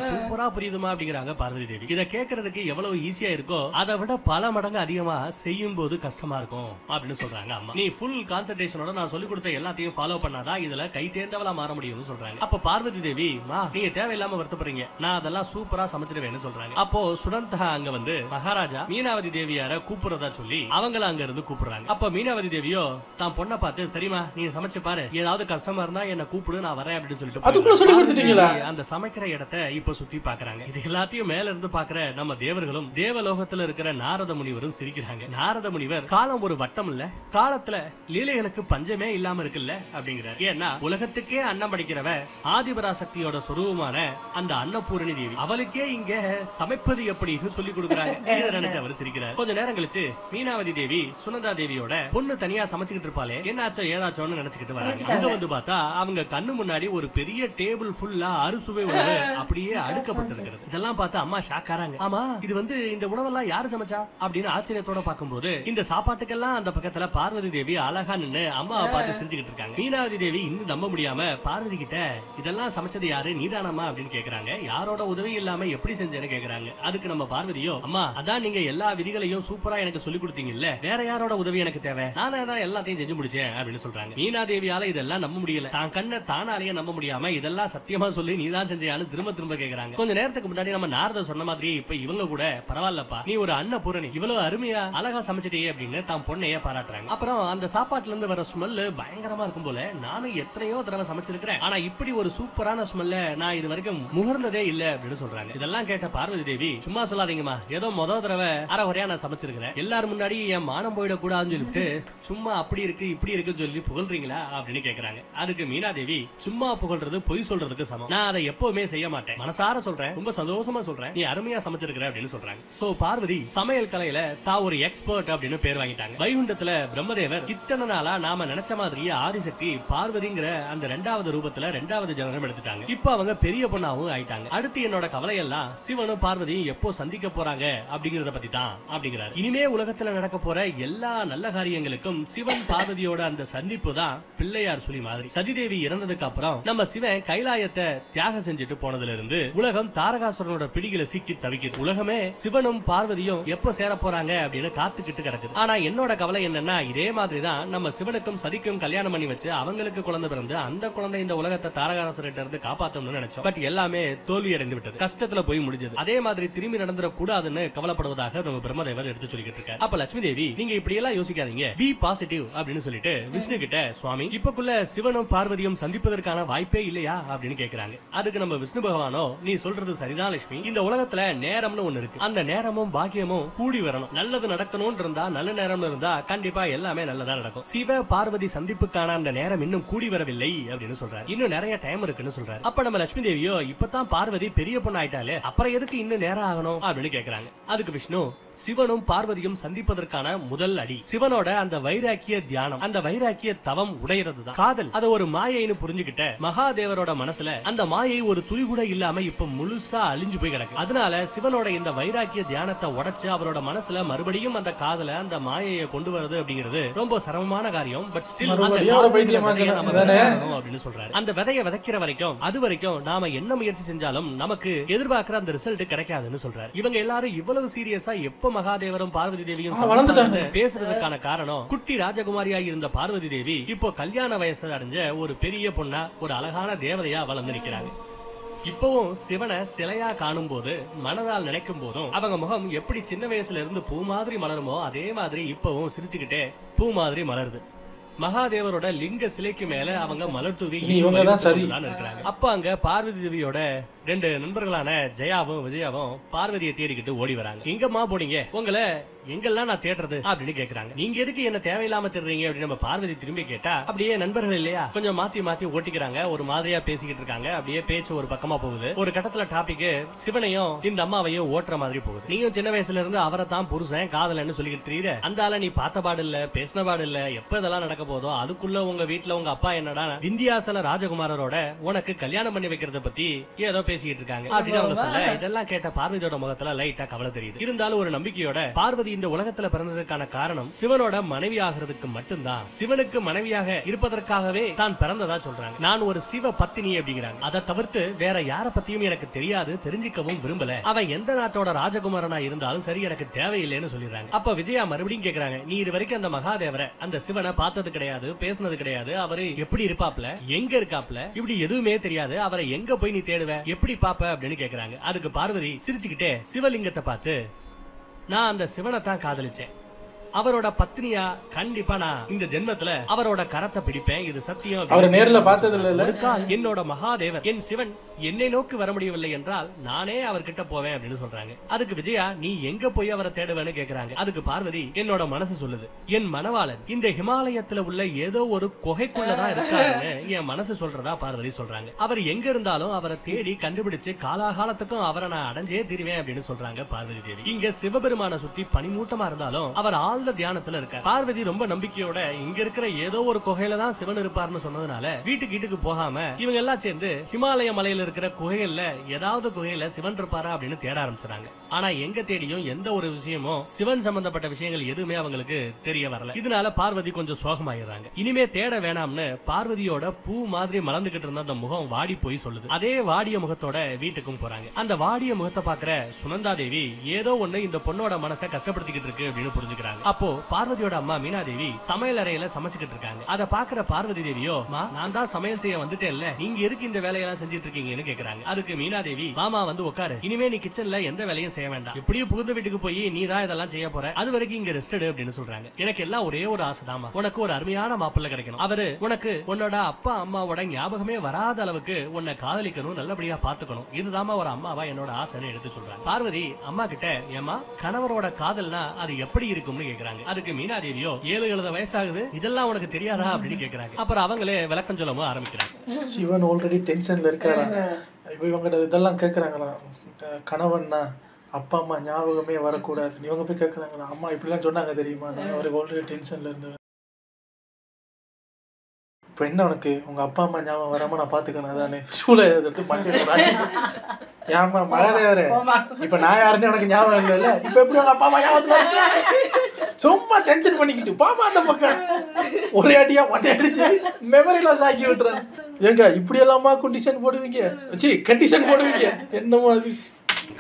சூப்பரா புரியுதுமா அப்படிங்கிறாங்க பார்வதி தேவி. இதை கேட்கறதுக்கு எவ்வளவு ஈஸியா இருக்கோ அதை விட பல மடங்கு அதிகமா செய்யும் போது கஷ்டமா இருக்கும் அப்படின்னு சொல்றாங்க அம்மா. நீ ஃபுல் கான்சென்ட்ரேஷனோட நான் சொல்லிக் கொடுத்த எல்லாத்தையும் ஃபாலோ பண்ணாதான் இதுல கை தேர்ந்தவளா மாற முடியும்னு சொல்றாங்க. அப்ப பார்வதி தேவி, மா நீங்க தேவையில்லாம வருத்தப்படுறீங்க, நான் அதெல்லாம் சூப்பரா சமைச்சிடுவேன்னு சொல்றாங்க. அப்போ சுடந்தா அங்க வந்து மகாராஜா மீனாவதி தேவியார கூப்பிடுறதா சொல்லி அவங்கள அங்க இருந்து கூப்பிடுறாங்க. அப்ப மீனாவதி தேவியோ தான் பொண்ணை பார்த்து, சரிமா நீங்க சமைச்சு பாரு, ஏதாவது கஷ்டமா இருந்தா என்ன கூப்பிடு, நான் வரேன் அப்படின்னு சொல்லிட்டு அதுக்குள்ள சொல்லி கொடுத்துட்டீங்களா? அந்த சமைக்கிற இடத்தை இப்ப சுத்தி பாக்குறாங்க. இது எல்லாத்தையும் மேல இருந்து பாக்குற நம்ம தேவர்களும் தேவலோகத்துல இருக்கிற நாரத முனிவரும் சிரிக்கிறாங்க. நாரத முனிவர், காலம் ஒரு வட்டம் இல்ல, காலத்துல லீலைகளுக்கு பஞ்சமே இல்லாம இருக்குல்ல அப்படிங்கிறார். ஏன்னா உலகத்துக்கே அன்னம் படைக்கிறவ ஆதிபராசக்தியோட சொரூபமான அந்த அன்னபூரணி தேவி, அவளுக்கே இங்க சமைப்பது எப்படின்னு சொல்லி கொடுக்குறாங்க. இதை நினைச்சு அவர் சிரிக்கிறார். கொஞ்ச நேரம் கழிச்சு மீனாவதி தேவி சுனந்தா தேவியோட பொண்ணு தனியா சமைச்சுக்கிட்டு இருப்பாளே, என்னாச்சோ ஏதாச்சோன்னு நினைச்சுக்கிட்டு வராங்க. அங்க வந்து பார்த்தா அவங்க கண்ணு முன்னாடி ஒரு பெரிய டேபிள் ஃபுல்லா அறுசுவை உணவு அப்படியே அடுக்கப்பட்டிருக்கிறது. இதெல்லாம் பார்த்து அம்மா ஷாக் ஆறாங்க. ஆமா இது வந்து இந்த உணவெல்லாம் யாரு சமைச்சா அப்படின்னு ஆச்சரியத்தோட பார்க்கும்போது இந்த சாப்பாட்டுக்கெல்லாம் அந்த பக்கத்துல பார்வதி தேவி அழகா நின்னு அம்மாவை பார்த்து சிரிச்சுக்கிட்டு இருக்காங்க. மீனாவதி தேவி இன்னும் நம்ப முடியாம பார்வதி கிட்ட இதெல்லாம் சமைச்சது யாரு, நீதானம்மா அப்படின்னு கேக்குறாங்க. யாரோட உதவி இல்லாம எப்படி செஞ்சேன்னு கேக்குறாங்க. அதுக்கு நம்ம பார்வதியோ, அம்மா அதான் நீங்க எல்லா விதிகளையும் சூப்பரா எனக்கு சொல்லி கொடுத்தீங்கல்ல, வேற யாரோட உதவி எனக்கு தேவை, நானே தான் எல்லாத்தையும் செஞ்சு முடிச்சேன் அப்படின்னு சொல்றாங்க. மீனா தேவியால இதெல்லாம் நம்ப முடியல, தான் கண்ணை தானாலேயே நம்ப முடியாம இதெல்லாம் சத்தியமா சொல்லி நீதான் செஞ்சியான்னு திரும்ப திரும்ப கேக்குறாங்க. கொஞ்ச நேரத்துக்கு முன்னாடி நம்ம நாரத சொன்ன மாதிரி இப்ப இவங்க கூட பரவாயில்லப்பா, நீ ஒரு அன்னபூரணி, இவ்வளவு அருமையா அழகா சமைச்சிட்டியே அப்படின்னு தான் பொண்ணைய பாராட்டுறாங்க. அப்புறம் அந்த சாப்பாட்டுல இருந்து வர ஸ்மெல் பயங்கரமா இருக்கும் போல, நானும் எத்தனையோ தடவை சமைச்சிருக்கிறேன், ஆனா இப்படி ஒரு சூப்பரான ஸ்மெல்ல நான் இது வரைக்கும் முகர்ந்ததே இல்ல அப்படின்னு சொல்றாங்க. இதெல்லாம் கேட்ட பார்வதி தேவி, சும்மா சொல்லாதீங்கம்மா, ஏதோ முதல் தடவை அரைகுறையா நான் சமைச்சிருக்கிறேன், எல்லாரும் முன்னாடி என் மானம் போயிடக்கூடாதுன்னு சொல்லிட்டு சும்மா அப்படி இருக்கு இப்படி இருக்குன்னு சொல்லி புகழ்றீங்களா அப்படின்னு கேக்குறாங்க. அதுக்கு மீனா தேவி, சும்மா புகழ்றது பொய் சொல்றதுக்கு சமம், நான் அதை எப்பவுமே செய்ய மாட்டேன், மனசார சொல்றேன், ரொம்ப சந்தோஷமா சொல்றேன், நீ அருமையா சமைச்சிருக்கிற அப்படின்னு சொல்றாங்க. சோ பார்வதி சமையல் கலையில தான் ஒரு எக்ஸ்பர்ட் அப்படின்னு பேர் வாங்கிட்டாங்க. வைகுண்டத்துல பிரம்மதேவர் இத்தனை நாளா நாம நினைச்ச மாதிரியே ஆதிசக்தி பார்வதிங்கிற அந்த இரண்டாவது ரூபத்துல இரண்டாவது ஜனனம் எடுத்துட்டாங்க. இப்ப அவங்க பெரிய பொண்ணாவும் ஆயிட்டாங்க. அடுத்து என்னோட கவலை எல்லாம் சிவனும் பார்வதியும் எப்போ சந்திக்க போறாங்க அப்படிங்கறத பத்தி தான் அப்படிங்கிறாரு. இனிமே உலகத்துல நடக்க போற எல்லா நல்ல காரியங்களுக்கும் சிவன் பார்வதியோட அந்த சந்திப்பு தான் பிள்ளையார் சொல்லி மாதிரி. சதிதேவி இறந்ததுக்கு அப்புறம் நம்ம சிவன் கைலாயத்தை தியாகம் செஞ்சுட்டு போனதுல இருந்து உலகம் தாரகாசுரனோட பிடிகளை சிக்கி தவிக்குது. உலகமே சிவனும் பார்வதியும் எப்போ சேர போறாங்க அப்படின்னு காத்துக்கிட்டு கிடக்குது. ஆனா என்னோட கவலை என்னன்னா, இதே மாதிரிதான் நம்ம சிவனுக்கும் சதிக்கும் கல்யாணம் பண்ணி வச்சு அவங்களுக்கு குழந்தை பிறந்து அந்த குழந்தை இந்த உலகத்தை தாரகாசுரன் இருந்து காப்பாத்தணும்னு நினைச்சோம். பட் எல்லாமே தோல்வி அடைந்து விட்டது, கஷ்டத்துல போய் முடிஞ்சது. அதே மாதிரி திரும்பி நடந்துட கூடாதுன்னு கவலைப்படுவதாக நம்ம பிரம்மதேவர் எடுத்து சொல்லிட்டு இருக்காரு. அப்ப லட்சுமி தேவி, நீங்க இப்படி எல்லாம் யோசிக்காதீங்க, பி பாசிட்டிவ் அப்படின்னு சொல்லிட்டு விஷ்ணு கிட்ட, சுவாமி இப்பக்குள்ள சிவனும் பார்வதியும் சந்திப்பதற்கான வாய்ப்பே இல்லையா அப்படின்னு கேக்குறாங்க. அதுக்கு நம்ம விஷ்ணு பகவானோ, நீ சொல்றது சரிதான் லட்சுமி, இந்த உலகத்துல நேரம்னு ஒண்ணு இருக்கு, அந்த நேரமும் பாக்கியமும் கூடி வரணும், நல்லது நடக்கணும்னு இருந்தா நல்ல நேரம் இருந்தா கண்டிப்பா எல்லாமே நல்லதா நடக்கும். சிவ பார்வதி சந்திப்புக்கான அந்த நேரம் இன்னும் கூடி வரவில்லை அப்படின்னு சொல்றாரு. இன்னும் நிறைய டைம் இருக்குன்னு சொல்றாரு. அப்ப நம்ம லட்சுமி தேவியோ, இப்பதான் பார்வதி பெரிய பொண்ணு ஆயிட்டாலே, அப்புறம் எதுக்கு இன்னும் நேரம் ஆகணும் அப்படின்னு கேக்குறாங்க. அதுக்கு விஷ்ணு, சிவனும் பார்வதியும் சந்திப்பதற்கான முதல் அடி. சிவனோட அந்த வைராக்கிய தியானம், அந்த வைராக்கிய தவம் உடையறதுதான் காதல். அத ஒரு மாயைன்னு புரிஞ்சுக்கிட்ட மகாதேவரோட மனசுல அந்த மாயை ஒரு துளி கூட இல்லாம இப்ப முழுசா அழிஞ்சு போய் கிடக்கு. அதனால சிவனோட இந்த வைராக்கிய தியானத்தை உடைச்சு அவரோட மனசுல மறுபடியும் அந்த காதல, அந்த மாயையை கொண்டு வருது அப்படிங்கிறது ரொம்ப சிரமமான காரியம். பட் ஸ்டில் அப்படின்னு சொல்றாரு. அந்த விதையை விதைக்கிற வரைக்கும், அது வரைக்கும் நாம என்ன முயற்சி செஞ்சாலும் நமக்கு எதிர்பார்க்கிற அந்த ரிசல்ட் கிடைக்காதுன்னு சொல்றாரு. இவங்க எல்லாரும் இவ்வளவு சீரியஸா எப்ப மகாதேவரும் பார்வதி தேவியும் பேசுறதுக்கான காரணம், குட்டி ராஜகுமாரியாக இருந்த பார்வதி தேவி இப்போ கல்யாண வயசு அடைஞ்ச ஒரு பெரிய பொண்ணா, ஒரு அழகான தேவதையா வளர்ந்து நிற்கிறாங்க. இப்பவும் சிவனை சிலையா காணும் போது, மனதால் நினைக்கும் போதும் அவங்க முகம் எப்படி சின்ன வயசுல இருந்து பூ மாதிரி மலருமோ அதே மாதிரி இப்பவும் சிரிச்சுக்கிட்டே பூ மாதிரி மலருது. மகாதேவரோட லிங்க சிலைக்கு மேல அவங்க மலர் தூவி இருக்கிறாங்க. அப்ப அங்க பார்வதி தேவியோட 2 நண்பர்களான ஜெயாவும் விஜயாவும் பார்வதியை தேடிக்கிட்டு ஓடி வராங்க. எங்கம்மா போனீங்க, உங்களை எங்கெல்லாம் நான் தேடுறது அப்படின்னு கேக்குறாங்க. நீங்க எதுக்கு என்ன தேவையில்லாம தேடுறீங்க அப்படின்னு நம்ம பார்வதி திரும்பி கேட்டா, அப்படியே நண்பர்கள் இல்லையா கொஞ்சம் மாத்தி மாத்தி ஓட்டிக்கிறாங்க, ஒரு மாதிரியா பேசிக்கிட்டு இருக்காங்க. அப்படியே பேச்சு ஒரு பக்கமா போகுது. ஒரு கட்டத்துல டாபிக் சிவனையும் இந்த அம்மாவையும் ஓட்டுற மாதிரி போகுது. நீயும் சின்ன வயசுல இருந்து அவரை தான் புருஷன் காதலன்னு சொல்லிக்கிட்டு தெரியுற, அந்த ஆள நீ பார்த்த பாடு இல்ல, பேசின பாடு இல்ல, எப்ப இதெல்லாம் நடக்க போதோ அதுக்குள்ள உங்க வீட்டுல உங்க அப்பா என்னடா விந்தியாசல ராஜகுமாரோட உனக்கு கல்யாணம் பண்ணி வைக்கிறத பத்தி ஏதோ பேசிக்கிட்டு இருக்காங்க அப்படின்னு அவங்க சொல்ல, இதெல்லாம் கேட்ட பார்வதியோட முகத்துல லைட்டா கவலை தெரியுது. இருந்தாலும் ஒரு நம்பிக்கையோட பார்வதி இந்த உலகத்துல பிறந்ததுக்கான காரணம் சிவனோட மனைவி ஆகிறதுக்கு மட்டும்தான், சிவனுக்கு மனைவியாக இருப்பதற்காகவே தான் பிறந்ததா சொல்றாங்க. நான் ஒரு சிவ பத்தினி அப்படிங்கிறாங்க. அதை தவிர்த்து வேற யார பத்தியும் எனக்கு தெரியாது, தெரிஞ்சுக்கவும் விரும்பல. அவன் எந்த நாட்டோட ராஜகுமாரனா இருந்தாலும் சரி எனக்கு தேவையில்லைன்னு சொல்லிடுறாங்க. அப்ப விஜயா மறுபடியும் கேக்குறாங்க, நீ இது வரைக்கும் அந்த மகாதேவரை, அந்த சிவனை பார்த்தது கிடையாது, பேசுனது கிடையாது, அவரு எப்படி இருப்பாப்ல, எங்க இருக்காப்ல, இப்படி எதுவுமே தெரியாது, அவரை எங்க போய் நீ தேடுவ, எப்படி பாப்ப அப்படின்னு கேக்குறாங்க. அதுக்கு பார்வதி சிரிச்சுக்கிட்டே சிவலிங்கத்தை பார்த்து, நான் அந்த சிவனை தான் காதலிச்சேன், அவரோட பத்னியா கண்டிப்பா நான் இந்த ஜென்மத்துல அவரோட கரத்தை பிடிப்பேன், இது சத்தியம். அவர் நேர்ல பார்த்தது இல்ல. என்னோட மகாதேவர் என் சிவன் என்னை நோக்கி வர முடியவில்லை என்றால் நானே அவர்கிட்ட போவேன் அப்படின்னு சொல்றாங்க. அதுக்கு விஜயா, நீ எங்க போய் அவரை தேடுவேன்னு கேக்குறாங்க. அதுக்கு பார்வதி, என்னோட மனசு சொல்லுது, என் மணவாளன் இந்த ஹிமாலயத்துல உள்ள ஏதோ ஒரு குகைக்குள்ளதான் இருக்காருன்னு என் மனசு சொல்றதா பார்வதி சொல்றாங்க. அவர் எங்க இருந்தாலும் அவரை தேடி கண்டுபிடிச்சு காலாகாலத்துக்கும் அவரை நான் அடைஞ்சே தீருவேன் அப்படின்னு சொல்றாங்க பார்வதி தேவி. இங்க சிவபெருமான சுத்தி பனிமூட்டமா இருந்தாலும் அவர் ஆழ்ந்த தியானத்துல இருக்கார். பார்வதி ரொம்ப நம்பிக்கையோட இங்க இருக்கிற ஏதோ ஒரு குகையில தான் சிவன் இருப்பார்னு சொன்னதுனால வீட்டுக்கு போகாம இவங்க எல்லாம் சேர்ந்து ஹிமாலய மலையில இருக்கிற குகைகள்ல ஏதாவது குகையில சிவன் இருப்பாரா அப்படின்னு தேட ஆரம்பிச்சாங்க. ஆனா எங்க தேடியும் எந்த ஒரு விஷயமும் சிவன் சம்பந்தப்பட்ட விஷயங்கள் எதுவுமே அவங்களுக்கு தெரிய வரல. இதனால பார்வதி கொஞ்சம் சோகமாயிடுறாங்க. இனிமே தேட வேணாம்னு பார்வதியோட பூ மாதிரி மலர்ந்துகிட்டு இருந்த அந்த முகம் வாடி போய் சொல்லுது. அதே வாடிய முகத்தோட வீட்டுக்கும் போறாங்க. அந்த வாடிய முகத்தை பாக்குற சுனந்தா தேவி ஏதோ ஒண்ணு இந்த பொண்ணோட மனசை கஷ்டப்படுத்திக்கிட்டு இருக்கு அப்படின்னு புரிஞ்சுக்கிறாங்க. அப்போ பார்வதியோட அம்மா மீனா தேவி சமையல் அறையில சமைச்சுக்கிட்டு இருக்காங்க. அதை பாக்குற பார்வதி தேவியோ, நான் தான் சமையல் செய்ய வந்துட்டேன்ல, நீங்க எதுக்கு இந்த வேலையெல்லாம் செஞ்சிட்டு இருக்கீங்கன்னு கேக்குறாங்க. அதுக்கு மீனா தேவி, மாமா வந்து உட்காரு, இனிமே நீ கிச்சன்ல எந்த வேலையும் செய்ய வேண்டாம், எப்படியும் புகுந்த வீட்டுக்கு போய் நீ தான் இதெல்லாம் செய்ய போற, அது வரைக்கும் இங்க ரெஸ்ட் எடு அப்படின்னு சொல்றாங்க. எனக்கு எல்லாம் ஒரே ஒரு ஆசைதாமா, உனக்கு ஒரு அருமையான மாப்பிள்ளை கிடைக்கணும், அவரு உனக்கு உன்னோட அப்பா அம்மாவோட ஞாபகமே வராத அளவுக்கு உன்னை காதலிக்கணும், நல்லபடியா பாத்துக்கணும், இதுதாமா ஒரு அம்மாவா என்னோட ஆசைன்னு எடுத்து சொல்றாங்க. பார்வதி அம்மா கிட்ட, ஏமா கணவரோட காதல்னா அது எப்படி இருக்கும்னு கேக்குறாங்க. அதுக்கு மீனா தேவியோ, 7 வயசாகுது, இதெல்லாம் உனக்கு தெரியாதா அப்படின்னு கேக்குறாங்க. அப்புறம் அவங்களே விளக்கம் சொல்லவும் ஆரம்பிக்கிறாங்க. சிவன் ஆல்ரெடி டென்ஷன்ல இருக்காரா, இப்போ இவங்க இதெல்லாம் கேட்குறாங்களா, கணவன்னா அப்பா அம்மா ஞாபகமே வரக்கூடாது, இவங்க போய் கேட்குறாங்களா, அம்மா இப்படிலாம் சொன்னாங்க தெரியுமா, நான் அவருக்கு ஆல்ரெடி டென்ஷன்ல இருந்து, இப்போ என்ன உனக்கு உங்க அப்பா அம்மா ஞாபகம் வராம நான் பாத்துக்கணும், அதானே சூழ எடுத்து மாட்டேன். ஏமா மகாதேவரே, இப்ப நான் யாருன்னு உனக்கு ஞாபகம் இல்ல, இப்ப எப்படி உங்க அப்பா அம்மா ஞாபகத்துல சும்மா டென்ஷன் பண்ணிக்கிட்டு பாப்பா அந்த பக்கம் ஒரே அடியா மட்டை அடிச்சு மெமரி லாஸ் ஆக்கி விட்டுறேன். ஏங்க இப்படி எல்லாமா கண்டிஷன் போடுவீங்க, கண்டிஷன் போடுவீங்க என்னமோ. அது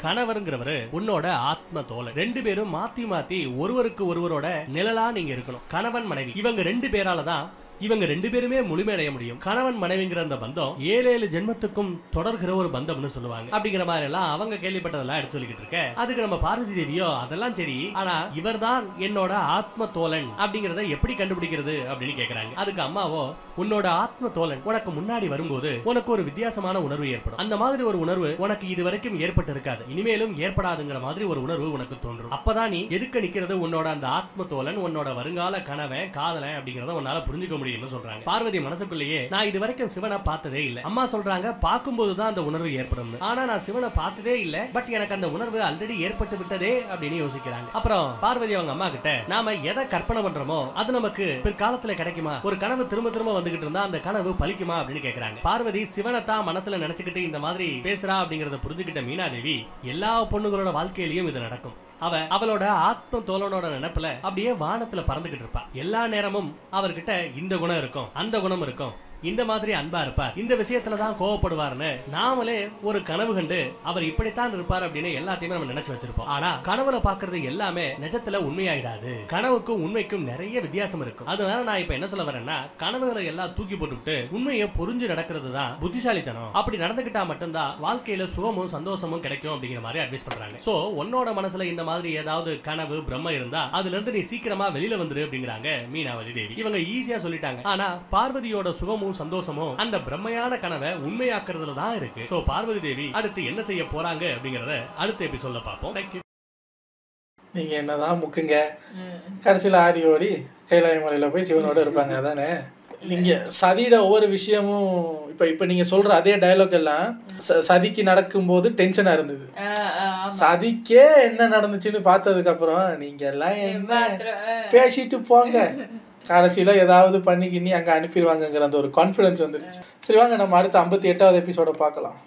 கணவருங்கிறவரு உன்னோட ஆத்ம தோழன், 2 பேரும் மாத்தி மாத்தி ஒருவருக்கு ஒருவரோட நிழலா நீங்க இருக்கணும். கணவன் மனைவி இவங்க 2 பேராலதான் இவங்க 2 பேருமே முழுமையடைய முடியும். கணவன் மனைவிங்கிற அந்த பந்தம் 7 ஜென்மத்துக்கும் தொடர்கிற ஒரு பந்தம்னு சொல்லுவாங்க. அப்படிங்கிற மாதிரி எல்லாம் அவங்க கேள்விப்பட்டதெல்லாம் எடுத்து சொல்லிக்கிட்டு இருக்க. அதுக்கு நம்ம பார்வதி தேவியோ, அதெல்லாம் சரி, ஆனா இவர் தான் என்னோட ஆத்ம தோழன் அப்படிங்கறத எப்படி கண்டுபிடிக்கிறது அப்படின்னு கேக்குறாங்க. அதுக்கு அம்மாவோ, உன்னோட ஆத்ம தோழன் உனக்கு முன்னாடி வரும்போது உனக்கு ஒரு வித்தியாசமான உணர்வு ஏற்படும். அந்த மாதிரி ஒரு உணர்வு உனக்கு இது வரைக்கும் ஏற்பட்டு இருக்காது, இனிமேலும் ஏற்படாதுங்கிற மாதிரி ஒரு உணர்வு உனக்கு தோன்றும். அப்பதான் நீ எதுக்கு நிக்கிறது, உன்னோட அந்த ஆத்ம தோழன், உன்னோட வருங்கால கணவன் காதலன் அப்படிங்கறத உன்னால புரிஞ்சுக்க முடியும் முடியும்னு சொல்றாங்க. பார்வதி மனசுக்குள்ளேயே நான் இது வரைக்கும் சிவனை பார்த்ததே இல்ல. அம்மா சொல்றாங்க பார்க்கும்போதுதான் அந்த உணர்வு ஏற்படும். ஆனா நான் சிவனை பார்த்ததே இல்ல, பட் எனக்கு அந்த உணர்வு ஆல்ரெடி ஏற்பட்டு விட்டதே அப்படின்னு யோசிக்கிறாங்க. அப்புறம் பார்வதி அவங்க அம்மா கிட்ட நாம எதை கற்பனை பண்றோமோ அது நமக்கு பிற்காலத்துல கிடைக்குமா, ஒரு கனவு திரும்ப திரும்ப வந்துகிட்டு இருந்தா அந்த கனவு பலிக்குமா அப்படின்னு கேக்குறாங்க. பார்வதி சிவனை தான் மனசுல நினைச்சுக்கிட்டு இந்த மாதிரி பேசுறா அப்படிங்கறத புரிஞ்சுக்கிட்ட மீனாதேவி எல்லா பொண்ணுகளோட வாழ்க்கையிலயும் இது நடக்கும். அவளோட ஆத்ம தோழனோட நினைப்புல அப்படியே வானத்துல பறந்துகிட்டு இருப்பா. எல்லா நேரமும் அவர்கிட்ட இந்த குணம் இருக்கும், அந்த குணம் இருக்கும், இந்த மாதிரி அன்பா இருப்பார், இந்த விஷயத்துலதான் கோவப்படுவார்னு நாமளே ஒரு கனவு கண்டு அவர் இப்படித்தான் இருப்பார் அப்படின்னு எல்லாத்தையுமே நம்ம நினைச்சு வச்சிருப்போம். ஆனா கனவுல பாக்குறது எல்லாமே நிஜத்துல உண்மையாயிடாது. கனவுக்கும் உண்மைக்கும் நிறைய வித்தியாசம் இருக்கும். அதனால நான் இப்ப என்ன சொல்ல வரேன்னா, கனவுகளை எல்லாம் தூக்கி போட்டுவிட்டு உண்மையை புரிஞ்சு நடக்கிறது தான் புத்திசாலித்தனம். அப்படி நடந்துகிட்டா மட்டும்தான் வாழ்க்கையில சுகமும் சந்தோஷமும் கிடைக்கும் அப்படிங்கிற மாதிரி அட்வைஸ் பண்றாங்க. சோ உன்னோட மனசுல இந்த மாதிரி ஏதாவது கனவு பிரம்ம இருந்தா அதுல இருந்து நீ சீக்கிரமா வெளியில வந்துரு அப்படிங்கிறாங்க மீனாவதி தேவி. இவங்க ஈஸியா சொல்லிட்டாங்க. ஆனா பார்வதியோட சுகமும் சந்தோஷமும் அந்த பிரம்மையான கனவை உண்மையாக்குறதுல தான் இருக்கு. சோ பார்வதி தேவி அடுத்து என்ன செய்ய போறாங்க அப்படிங்கறத அடுத்த எபிசோட்ல பார்ப்போம். நீங்க என்னதான் முக்குங்க, கடைசியில் ஆடி ஓடி கைலாய மலையில போய் சிவனோட இருப்பாங்க. அதானே நீங்க சதியோட ஒவ்வொரு விஷயமும் இப்ப நீங்க சொல்ற அதே டயலாக் எல்லாம் சதிக்கு நடக்கும்போது டென்ஷனா இருந்தது. சதிக்கே என்ன நடந்துச்சுன்னு பார்த்ததுக்கு அப்புறம் நீங்க எல்லாம் என்ன பேசிட்டு போங்க, கடைசியில ஏதாவது பண்ணிக்கிண்ணி அங்க அனுப்பிடுவாங்கங்கிற அந்த ஒரு கான்ஃபிடன்ஸ் வந்துருச்சு. சரி வாங்க நம்ம அடுத்த 58வது எபிசோட பார்க்கலாம்.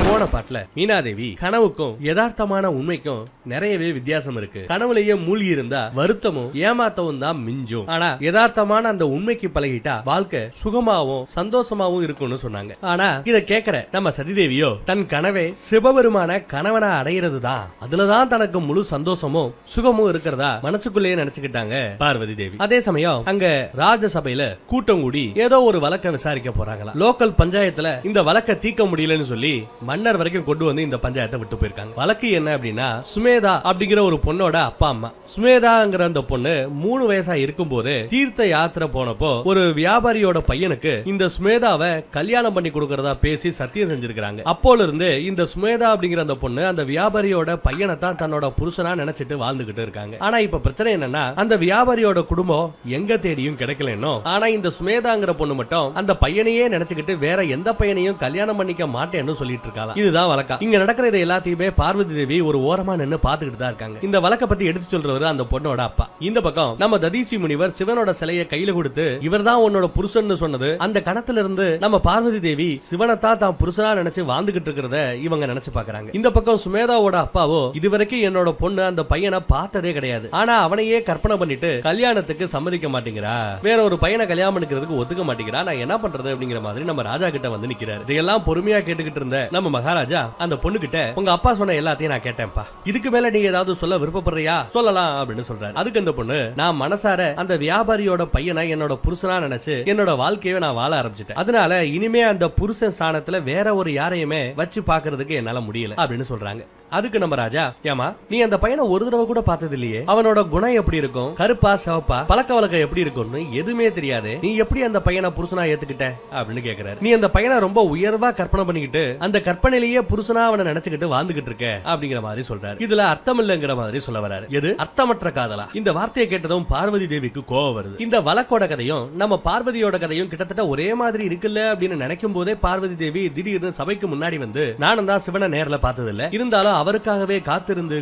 போன பாட்டுல மீனாதேவி கனவுக்கும் யதார்த்தமான உண்மைக்கும் நிறையவே வித்தியாசம் இருக்கு. கனவுலயே மூழ்கி இருந்தா வருத்தமும் ஏமாத்தவும் தான் மிஞ்சும். ஆனா யதார்த்தமான அந்த உண்மைக்கு பழகிட்டா வாழ்க்கை சுகமாவும் சந்தோஷமாவும் இருக்கும்னு சொன்னாங்க. ஆனா இத கேக்குற நம்ம சதிதேவியோ தன் கனவை சிவபெருமான கணவனா அடையிறது தான், அதுலதான் தனக்கு முழு சந்தோஷமும் சுகமும் இருக்கிறதா மனசுக்குள்ளேயே நினைச்சுக்கிட்டாங்க பார்வதி தேவி. அதே சமயம் அங்க ராஜசபையில கூட்டம் கூடி ஏதோ ஒரு வழக்க விசாரிக்க போறாங்களா. லோக்கல் பஞ்சாயத்துல இந்த வழக்க தீர்க்க முடியலன்னு சொல்லி மன்னர் வரைக்கும் கொண்டு வந்து இந்த பஞ்சாயத்தை விட்டு போயிருக்காங்க. வழக்கு என்ன அப்படின்னா, சுமேதா அப்படிங்கிற ஒரு பொண்ணோட அப்பா அம்மா. சுமேதாங்கிற அந்த பொண்ணு 3 வயசா இருக்கும் போது தீர்த்த யாத்திரை போனப்போ ஒரு வியாபாரியோட பையனுக்கு இந்த சுமேதாவை கல்யாணம் பண்ணி கொடுக்கறதா பேசி சத்தியம் செஞ்சிருக்காங்க. அப்போல இருந்து இந்த சுமேதா அப்படிங்கிற அந்த பொண்ணு அந்த வியாபாரியோட பையனை தான் தன்னோட புருஷனா நினைச்சிட்டு வாழ்ந்துகிட்டு இருக்காங்க. ஆனா இப்ப பிரச்சனை என்னன்னா, அந்த வியாபாரியோட குடும்பம் எங்க தேடியும் கிடைக்கலன்னோ, ஆனா இந்த சுமேதாங்கிற பொண்ணு மட்டும் அந்த பையனையே நினைச்சுக்கிட்டு வேற எந்த பையனையும் கல்யாணம் பண்ணிக்க மாட்டேன்னு சொல்லிட்டு இருக்காங்க. இதுதான் வழக்கம். இங்க நடக்கிறது எல்லாத்தையுமே பார்வதி தேவி ஒரு ஓரமா நின்னு பாத்துக்கிட்டு தான் இருக்காங்க. இந்த வழக்க பத்தி எடுத்து சொல்றவர் அந்த பொண்ணோட அப்பா. இந்த பக்கம் நம்ம ததீசி முனிவர் சிவனோட சிலையை கையில கொடுத்து இவர்தான் உன்னோட புருஷன் சொன்னது அந்த கணத்துல இருந்து நம்ம பார்வதி தேவி சிவனைத்தான் தான் புருஷனா நினைச்சு வாழ்ந்துகிட்டு இருக்கிறத இவங்க நினைச்சு பாக்குறாங்க. இந்த பக்கம் சுமேதாவோட அப்பாவோ இதுவரைக்கும் என்னோட பொண்ணு அந்த பையனை பார்த்ததே கிடையாது, ஆனா அவனையே கற்பனை பண்ணிட்டு கல்யாணத்துக்கு சம்மதிக்க மாட்டேங்கிறா, வேற ஒரு பையனை கல்யாணம் பண்ணிக்கிறதுக்கு ஒத்துக்க மாட்டேங்கிறா, நான் என்ன பண்றது அப்படிங்கிற மாதிரி நம்ம ராஜா கிட்ட வந்து நிக்கிறாரு. இதெல்லாம் பொறுமையா கேட்டுக்கிட்டு இருந்த நம்ம மகாராஜா அந்த பொண்ணு கிட்ட உங்க அப்பா சொன்ன எல்லாத்தையும் நான் கேட்டேன்ப்பா, இதுக்கு மேல நீ ஏதாவது சொல்ல விருப்பப்படுறியா சொல்லலாம் அப்படின்னு சொல்றாரு. அதுக்கு அந்த பொண்ணு, நான் மனசார அந்த வியாபாரியோட பையனை என்னோட புருஷனா நினைச்சு என்னோட வாழ்க்கையை நான் வாழ ஆரம்பிச்சிட்டேன், அதனால இனிமே அந்த புருஷன் ஸ்தானத்துல வேற ஒரு யாரையுமே வச்சு பாக்குறதுக்கு என்னால முடியல அப்படின்னு சொல்றாங்க. அதுக்கு நம்ம ராஜா, ஏமா நீ அந்த பையனை ஒரு தடவை கூட பார்த்தது இல்லையே, அவனோட குணம் எப்படி இருக்கும், கருப்பா சிவப்பா பழக்க வழக்கம் எப்படி இருக்கும்னு எதுவுமே தெரியாது, நீ எப்படி அந்த பையனை புருஷனா ஏத்துக்கிட்ட அப்படின்னு கேக்குறாரு. நீ அந்த பையனை ரொம்ப உயர்வா கற்பனை பண்ணிக்கிட்டு அந்த கற்பனையிலேயே புருஷனா அவனை நினைச்சுக்கிட்டு வாழ்ந்துகிட்டு இருக்க அப்படிங்கிற மாதிரி சொல்றாரு. இதுல அர்த்தம் இல்லங்கிற மாதிரி சொல்ல வராரு. எது அர்த்தமற்ற காதலா? இந்த வார்த்தையை கேட்டதும் பார்வதி தேவிக்கு கோவம் வருது. இந்த வழக்கோட கதையும் நம்ம பார்வதியோட கதையும் கிட்டத்தட்ட ஒரே மாதிரி இருக்குல்ல அப்படின்னு நினைக்கும் போதே பார்வதி தேவி திடீர்னு சபைக்கு முன்னாடி வந்து, நானும் தான் சிவனை நேர்ல பார்த்தது இல்ல, இருந்தாலும் அவருக்காகவே காத்திருந்து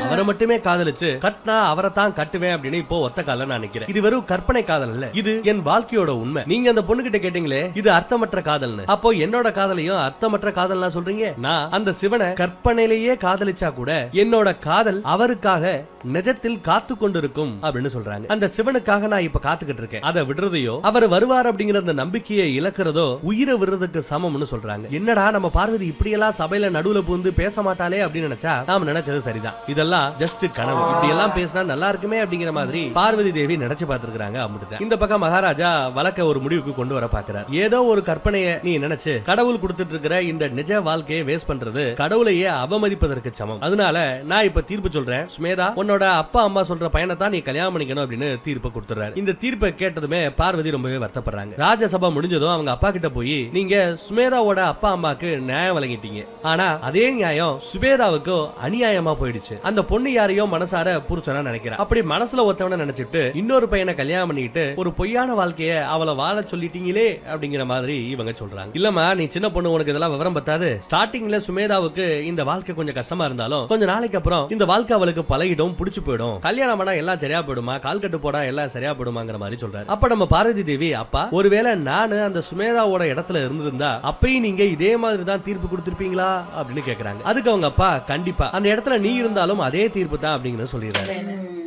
அவரை மட்டுமே காதலிச்சு கட்டினா அவரை தான் கட்டுவேன் அப்படின்னு இப்போ ஒத்த கால நான் நிக்கிறேன். இது வெறும் கற்பனை காதல் இல்ல, இது என் வாழ்க்கையோட உண்மை. நீங்க அந்த பொண்ணு கிட்ட கேட்டீங்களே இது அர்த்தமற்ற காதல்னு, அப்போ என்னோட காதலையும் அர்த்தமற்ற காதல் சொல்றீங்க? நான் அந்த சிவனை கற்பனையிலேயே காதலிச்சா கூட என்னோட காதல் அவருக்காக நிஜத்தில் காத்து கொண்டிருக்கும் அப்படின்னு சொல்றாங்க. அந்த சிவனுக்காக நான் இப்ப காத்துக்கிட்டு இருக்கேன், அதை விடுறதையோ அவர் வருவார் அப்படிங்கிற அந்த நம்பிக்கையை இழக்கிறதோ உயிரை விடுறதுக்கு சமம்னு சொல்றாங்க. என்னடா நம்ம பார்வதி இப்படி எல்லாம் சபையில நடுவுல புகுந்து பேச மாட்டாலே அப்படின்னு நினைச்சா நாம நினைச்சது சரிதான், இதெல்லாம் ஜஸ்ட் கனவு, இப்படி எல்லாம் பேசினா நல்லா இருக்குமே அப்படிங்கிற மாதிரி பார்வதி தேவி நினைச்சு பார்த்திருக்காங்க. அம்முட்டு இந்த பக்கம் மகாராஜா வழக்க ஒரு முடிவுக்கு கொண்டு வர பாக்குறார். ஏதோ ஒரு கற்பனையை நீ நினைச்சு கடவுள் கொடுத்துட்டு இருக்கிற இந்த நிஜ நிஜ வாழ்க்கையை வேஸ்ட் பண்றது கடவுளையே அவமதிப்பதற்கு சமம். அதனால நான் இப்ப தீர்ப்பு சொல்றேன், சுமேதா உன்னோட அப்பா அம்மா சொல்ற பையனை தான் நீ கல்யாணம் பண்ணிக்கணும் அப்படின்னு தீர்ப்பு கொடுத்துறாரு. இந்த தீர்ப்பை கேட்டதுமே பார்வதி ரொம்பவே வருத்தப்படுறாங்க. ராஜசபா முடிஞ்சதும் அவங்க அப்பா கிட்ட போய் நீங்க சுமேதாவோட அப்பா அம்மாக்கு நியாயம் வழங்கிட்டீங்க, ஆனா அதே நியாயம் சுமேதாவுக்கு அநியாயமா போயிடுச்சு. அந்த பொண்ணு யாரையோ மனசார புருஷனா நினைக்கிறா. அப்படி மனசுல ஒருத்தவன நினைச்சிட்டு இன்னொரு பையனை கல்யாணம் பண்ணிட்டு ஒரு பொய்யான வாழ்க்கைய அவளை வாழ சொல்லிட்டீங்களே அப்படிங்கிற மாதிரி இவங்க சொல்றாங்க. இல்லம்மா நீ சின்ன பொண்ணு, உனக்கு இதெல்லாம் விவரம் பத்தாது. ஸ்டார்டிங்ல சுமேதாவுக்கு இந்த வாழ்க்கை கொஞ்சம் கஷ்டமா இருந்தாலும் கொஞ்ச நாளைக்கு அப்புறம் இந்த வாழ்க்கை அவளுக்கு பழகிடும், புடிச்சு போயிடும். கல்யாணம் பண்ணா எல்லாம் சரியா போயிடுமா, கால் கட்டு போடா எல்லாம் சரியா போயிடுமாங்கிற மாதிரி சொல்றாரு. அப்ப நம்ம பார்வதி தேவி, அப்பா ஒருவேளை நானு அந்த சுமேதாவோட இடத்துல இருந்திருந்தா அப்பயும் நீங்க இதே மாதிரி தான் தீர்ப்பு கொடுத்திருப்பீங்களா அப்படின்னு கேக்குறாங்க. அதுக்கு அவங்க அப்பா, கண்டிப்பா அந்த இடத்துல நீ இருந்தாலும் அதே தீர்ப்பு தான் அப்படிங்கறத சொல்லிடுறாரு.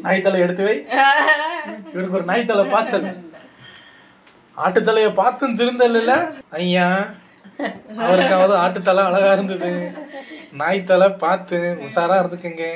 நாய்த்தலை எடுத்து வை, இவருக்கு ஒரு நாய்த்தலை பாசல். ஆட்டுத்தலைய பார்த்தும் திருந்தல ஐயா, அவருக்காவது ஆட்டுத்தலை அழகா இருந்தது, நாய்த்தலை பார்த்து உஷாரா இருந்துக்குங்க.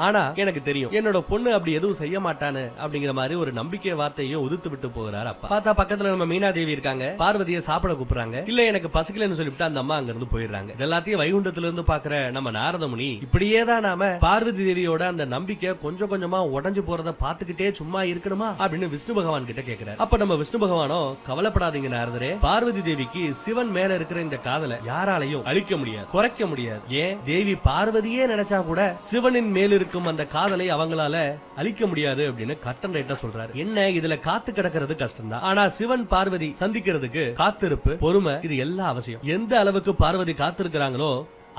ஆனா எனக்கு தெரியும் என்னோட பொண்ணு அப்படி எதுவும் செய்ய மாட்டானு அப்படிங்கிற மாதிரி ஒரு நம்பிக்கை வார்த்தையும் உதிர்த்து விட்டு போகிறார் அப்பா. பார்த்தா பக்கத்துல நம்ம மீனா தேவி இருக்காங்க, பார்வதியை சாப்பிட கூப்பிடுறாங்க. இல்ல எனக்கு பசிக்கலன்னு சொல்லிவிட்டு அந்த அம்மா அங்க இருந்து போயிடுறாங்க. எல்லாத்தையும் வைகுண்டத்துல இருந்து பாக்குற நம்ம நாரதமுனி இப்படியேதான் நாம பார்வதி தேவியோட அந்த நம்பிக்கை கொஞ்சம் கொஞ்சமா உடஞ்சு போறத பாத்துக்கிட்டே சும்மா இருக்கணுமா அப்படின்னு விஷ்ணு பகவான் கிட்ட கேக்குறாரு. அப்ப நம்ம விஷ்ணு பகவானோ, கவலைப்படாதீங்க நாரதரே, பார்வதி தேவிக்கு சிவன் மேல இருக்கிற இந்த காதலை யாராலையும் அழிக்க முடியாது, குறைக்க முடியாது. ஏன் தேவி பார்வதியே நினைச்சா கூட சிவனின் மேல அந்த காதலை அவங்களால அழிக்க முடியாது அப்படின்னு கட்டன் ரைட்டா சொல்றாரு. என்ன இதுல காத்து கிடக்கிறது கஷ்டம் தான், ஆனா சிவன் பார்வதி சந்திக்கிறதுக்கு காத்திருப்பு, பொறுமை இது எல்லாம் அவசியம். எந்த அளவுக்கு பார்வதி காத்திருக்கிறாங்களோ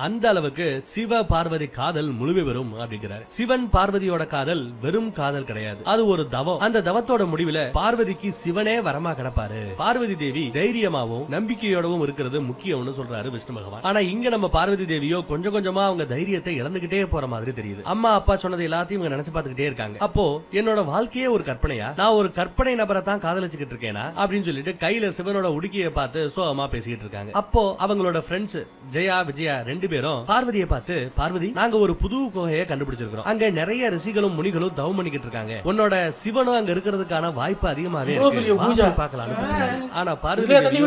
அந்த அளவுக்கு சிவ பார்வதி காதல் முழுமை பெறும் அப்படிங்கிறார். சிவன் பார்வதியோட காதல் வெறும் காதல் கிடையாது, அது ஒரு தவம். அந்த தவத்தோட முடிவுல பார்வதிக்கு சிவனே வரமா கிடப்பாரு. பார்வதி தேவி தைரியமாவும் நம்பிக்கையோடவும் இருக்கிறது முக்கியம்னு சொல்றாரு விஷ்ணு பகவான். ஆனா இங்க நம்ம பார்வதி தேவியோ கொஞ்சம் கொஞ்சமா அவங்க தைரியத்தை இழந்துகிட்டே போற மாதிரி தெரியுது. அம்மா அப்பா சொன்னது எல்லாத்தையும் இவங்க நினைச்சு பார்த்துக்கிட்டே இருக்காங்க. அப்போ என்னோட வாழ்க்கையே ஒரு கற்பனையா, நான் ஒரு கற்பனை நபரை தான் காதலிச்சுக்கிட்டு இருக்கேனா அப்படின்னு சொல்லிட்டு கையில சிவனோட உடுக்கியை பார்த்து சோகமா பேசிக்கிட்டு இருக்காங்க. அப்போ அவங்களோட ஃப்ரெண்ட்ஸ் ஜெயா விஜயா ரெண்டு பேரும் பார்வதியை பார்த்து, பார்வதி நாங்க ஒரு புது குகையை கண்டுபிடிச்சிருக்கோம், அங்க நிறைய ரிஷிகளும் முனிகளும் தவம் பண்ணிக்கிட்டு இருக்காங்க, உன்னோட சிவனும் அங்க இருக்கிறதுக்கான வாய்ப்பு அதிகமாவே இருக்கு, பார்க்கலாம். ஆனா பார்வதி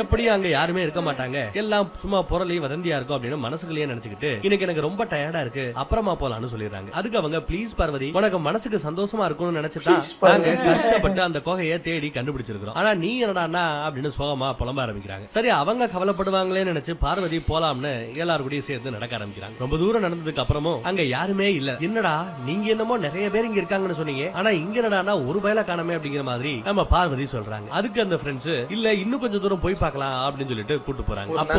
எப்படி அங்க யாருமே இருக்க மாட்டாங்க, எல்லாம் சும்மா பொருளை வதந்தியா இருக்கும் அப்படின்னு மனசுக்குள்ளேயே நினைச்சுக்கிட்டு இன்னைக்கு எனக்கு ரொம்ப டயர்டா இருக்கு அப்புறமா போலான்னு சொல்லிடுறாங்க. அதுக்கு அவங்க, பிளீஸ் பார்வதி உனக்கு மனசுக்கு சந்தோஷமா இருக்கும்னு நினைச்சுதான் நாங்க கஷ்டப்பட்டு அந்த குகையை தேடி கண்டுபிடிச்சிருக்கிறோம், ஆனா நீ என்னடா அப்படின்னு சோகமா புலம்ப ஆரம்பிக்கிறாங்க. சரி அவங்க கவலைப்படுவாங்களே நினைச்சு பார்வதி போலாம்னு எல்லாரும் கூட சேர்ந்து நடக்க ஆரம்பிக்கிறாங்க. ரொம்ப தூரம் நடந்ததுக்கு அப்புறமும் அங்க யாருமே இல்ல. என்னடா நீங்க என்னமோ நிறைய பேர் இங்க இருக்காங்கன்னு சொன்னீங்க, ஆனா இங்க என்னடா ஒரு பயல காணமே அப்படிங்கிற மாதிரி நம்ம பார்வதி சொல்றாங்க. அதுக்கு அந்த ஃப்ரெண்ட்ஸ், இல்ல இன்னும் கொஞ்சம் தூரம் போய் பார்க்கலாம் அப்படின்னு சொல்லிட்டு கூட்டு போறாங்க. அப்போ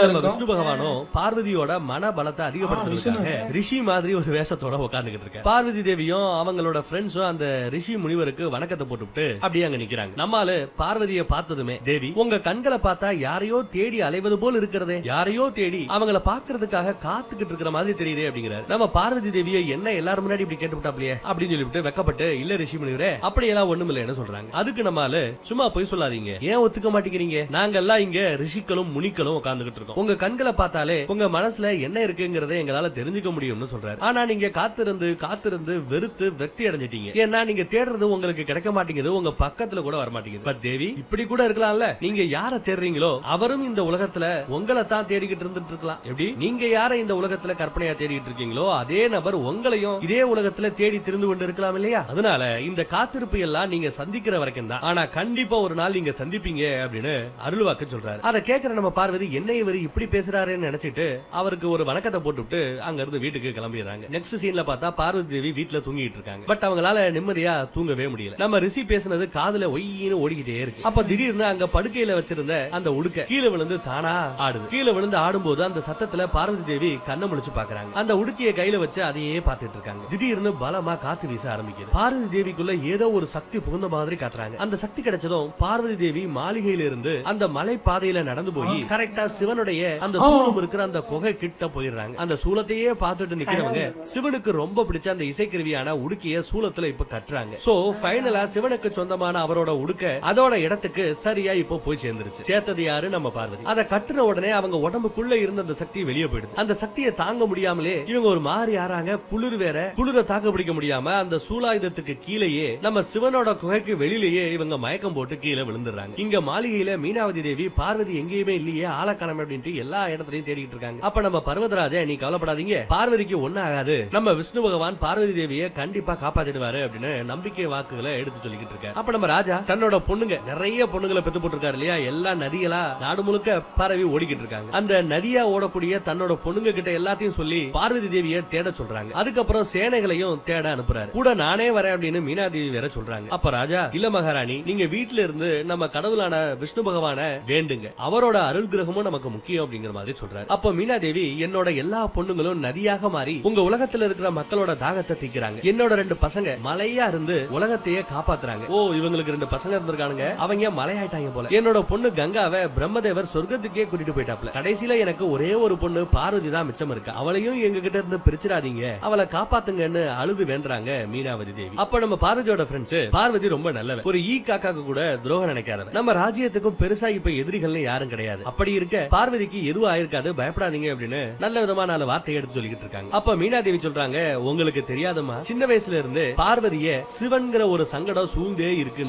நம்ம விஷ்ணு பகவானும் பார்வதியோட மன பலத்தை அதிகப்படுத்துறதுக்காக ரிஷி மாதிரி ஒரு வேஷத்தோட உட்கார்ந்துகிட்டு இருக்காங்க. பார்வதி தேவியும் அவங்களோட ஃப்ரெண்ட்ஸும் அந்த ரிஷி முனிவருக்கு வணக்கத்தை போட்டுவிட்டு அப்படியே அங்க நிக்கிறாங்க. நம்மால பார்வதியை பார்த்ததுமே, தேவி உங்க கண்களை பார்த்தா யாரையோ தேடி அலைவது போல் இருக்கிறதே, யாரையோ தேடி அவங்கள பாக்குறதுக்காக காத்துக்கிட்டு இருக்கிற மாதிரி தெரியுது அப்படிங்கிறாரு. நம்ம பார்வதி தேவியை என்ன எல்லாரும் முன்னாடி இப்படி கேட்டுவிட்டாப்லையே அப்படின்னு சொல்லிட்டு வெக்கப்பட்டு, இல்ல ரிஷி முனிவரே அப்படி எல்லாம் ஒண்ணும் இல்லைன்னு சொல்றாங்க. அதுக்கு நம்மால சும்மா போய் சொல்லாதீங்க, ஏன் ஒத்துக்க மாட்டேங்கிறீங்க, நாங்க எல்லாம் இங்க ரிஷிகளும் முனிகளும் உட்கார்ந்துகிட்டு இருக்கோம், உங்க கண்களை பார்த்தாலே உங்க மனசுல என்ன இருக்குங்கிறத எங்களால தெரிஞ்சுக்க முடியும்னு சொல்றாரு. ஆனா நீங்க காத்திருந்து காத்திருந்து வெறுத்து வெக்தி அடைஞ்சிட்டீங்க, ஏன்னா நீங்க தேடுறது உங்களுக்கு கிடைக்க மாட்டேங்குது, உங்க பக்கத்துல கூட வர மாட்டேங்குது. பட் தேவி இப்படி கூட இருக்கலாம்ல, நீங்க யார தேடுறீங்களோ அவரும் இந்த உலகத்துல உங்களை தான் தேடிக்கிட்டு இருந்துட்டு இருக்கலாம். எப்படி நீங்க யார இந்த உலகத்துல கற்பனையா தேடிட்டு இருக்கீங்களோ அதே நபர் உங்களையும் இதே உலகத்துல தேடி திருந்து கொண்டு இருக்கலாம் இல்லையா? அதனால இந்த காத்திருப்பு எல்லாம் நீங்க சந்திக்கிற வரைக்கும் தான், ஆனா கண்டிப்பா ஒரு நாள் நீங்க சந்திப்பீங்க அப்படின்னு அருள்வாக்கு சொல்றாரு. அதை கேட்கிற நம்ம பார்வதி, என்ன இவர் இப்படி பேசுறாருன்னு நினைச்சிட்டு அவருக்கு ஒரு வணக்கத்தை போட்டுவிட்டு அங்க இருந்து வீட்டுக்கு கிளம்பிடுறாங்க. நெக்ஸ்ட் சீன்ல பார்த்தா பார்வதி தேவி வீட்டுல தூங்கிட்டு இருக்காங்க. பட் அவங்களால நிம்மதியா தூங்கவே முடியல. நம்ம ரிஷி பேசுனது காதுல ஒய்யின்னு ஓடிக்கிட்டே இருக்கு. அப்ப திடீர்னு அங்க படுக்கையில வச்சிருந்த அந்த உடுக்க கீழே விழுந்து தானா ஆடுது. கீழே விழுந்து ஆடும்போது அந்த சத்தத்துல பார்வதி தேவி கண்ணை முழிச்சு பாக்குறாங்க. அந்த உடுக்கிய கையில வச்சு அதையே பாத்துட்டு இருக்காங்க. திடீர்னு பலமா காத்து வீச ஆரம்பிக்குது. பார்வதி தேவிக்குள்ள ஏதோ ஒரு சக்தி புகுந்த மாதிரி காட்டுறாங்க. அந்த சக்தி கிடைச்சதும் பார்வதி தேவி மாளிகையில இருந்து அந்த மலை பாதையில நடந்து போய் கரெக்டா சிவனுடைய அந்த சூலம் இருக்கிற அந்த குகை கிட்ட போயிடுறாங்க. அந்த சூலத்தையே பார்த்துட்டு நிக்கிறவங்க சிவனுக்கு ரொம்ப பிடிச்ச அந்த இசைக்கருவியான உடுக்கிய சூலத்துல இப்ப கட்டுறாங்க. சோ ஃபைனலா சிவனுக்கு சொந்தமான அவரோட உடுக்க அதோட இடத்துக்கு சரியா இப்போ போய் சேர்ந்துருச்சு. சேர்த்தது யாரு? நம்ம பார்வதி. அதை கட்டுன உடனே அவங்க உடம்புக்குள்ள இருந்த அந்த சக்தி வெளியே போயிடுது. அந்த சக்தியை தாங்க முடியாமலே இவங்க ஒரு மாதிரி ஆறாங்க. குளிர் வேற, குளிர தாக்க பிடிக்க முடியாம அந்த சூலாயுதத்துக்கு கீழேயே நம்ம சிவனோட குகைக்கு வெளியிலேயே இவங்க மயக்கம் போட்டு கீழே விழுந்துடுறாங்க. இங்க மாளிகையில மீனாவதி தேவி பார்வதி எங்கேயுமே இல்லையே, ஆளக்காணம் அப்படின்ட்டு எல்லா இடத்துலயும் தேடிட்டு இருக்காங்க. அப்ப நம்ம பர்வதராஜன், நீ கவலைப்படாதீங்க, பார்வதிக்கு ஒண்ணு ஆகாது, நம்ம விஷ்ணு பகவான் பார்வதி தேவியை கண்டிப்பா காப்பாத்திடுவாரு அப்படின்னு நம்பிக்கை வாக்குகளை எடுத்து சொல்லிக்கிட்டு இருக்காரு. அப்ப நம்ம ராஜா தன்னோட பொண்ணுங்க, நிறைய பொண்ணுங்களை பெத்து போட்டுருக்காரு இல்லையா, எல்லா நதிகளா நாடு முழுக்க பரவி ஓடிக்கிட்டு இருக்காங்க. அந்த நதியா ஓடக்கூடிய தன்னோட பொண்ணுங்க கிட்ட எல்லாத்தையும் சொல்லி பார்வதி தேவியை தேட சொல்றாங்க. அதுக்கப்புறம் சேனைகளையும் தேட அனுப்புறாரு. கூட நானே வரேன் அப்படின்னு மீனா தேவி வேற சொல்றாங்க. அப்ப ராஜா, இல்ல மகாராணி, நீங்க வீட்டுல இருந்து நம்ம கடவுளான விஷ்ணு பகவான வேண்டுங்க, அவரோட அருள் கிரகமும் நமக்கு முக்கியம் அப்படிங்கிற மாதிரி சொல்றாரு. அப்ப மீனா தேவி, என்னோட எல்லா பொண்ணுங்களும் நதியாக மாறி உங்க உலகத்துல இருக்கிற மக்களோட தாகத்தை தீக்கிறாங்க. என்னோட 2 பசங்க மலையா இருந்து உலகத்தையே காப்பாத்துறாங்க. ஓ, இவங்களுக்கு 2 பசங்க இருந்திருக்கானுங்க, அவங்க மலையாயிட்டாங்க போல. என்னோட பொண்ணு கங்காவை பிரம்மதேவர் சொர்க்கத்துக்கே கூட்டிட்டு போயிட்டாப்ல. கடைசியில எனக்கு ஒரே ஒரு பொண்ணு பார்வதி தான் மிச்சம் இருக்கு, அவளையும் எங்க கிட்ட இருந்து பிரிச்சிடாதீங்க, அவளை காப்பாத்துங்கன்னு அழுது வேண்டாங்க மீனாவதி தேவி. அப்ப நம்ம பார்வதியோட ஃப்ரெண்ட்ஸ், பார்வதி ரொம்ப நல்லவ, ஒரு ஈ காக்காக்கு கூட துரோகம் நினைக்காதவ, நம்ம ராஜ்யத்துக்கும் பெருசா இப்ப எதிரிகள் யாரும் கிடையாது. அப்படி இருக்க பார்வதிக்கு எதுவும் ஆயிருக்காது, பயப்படாதீங்க அப்படின்னு நல்ல விதமா 4 வார்த்தையை எடுத்து சொல்லிட்டு இருக்காங்க. அப்ப மீனா தேவி சொல்றாங்க, உங்களுக்கு தெரியாதமா, சின்ன வயசுல இருந்து பார்வதிய சிவன்கிற ஒரு சங்கடம் சூழ்ந்தே இருக்கு.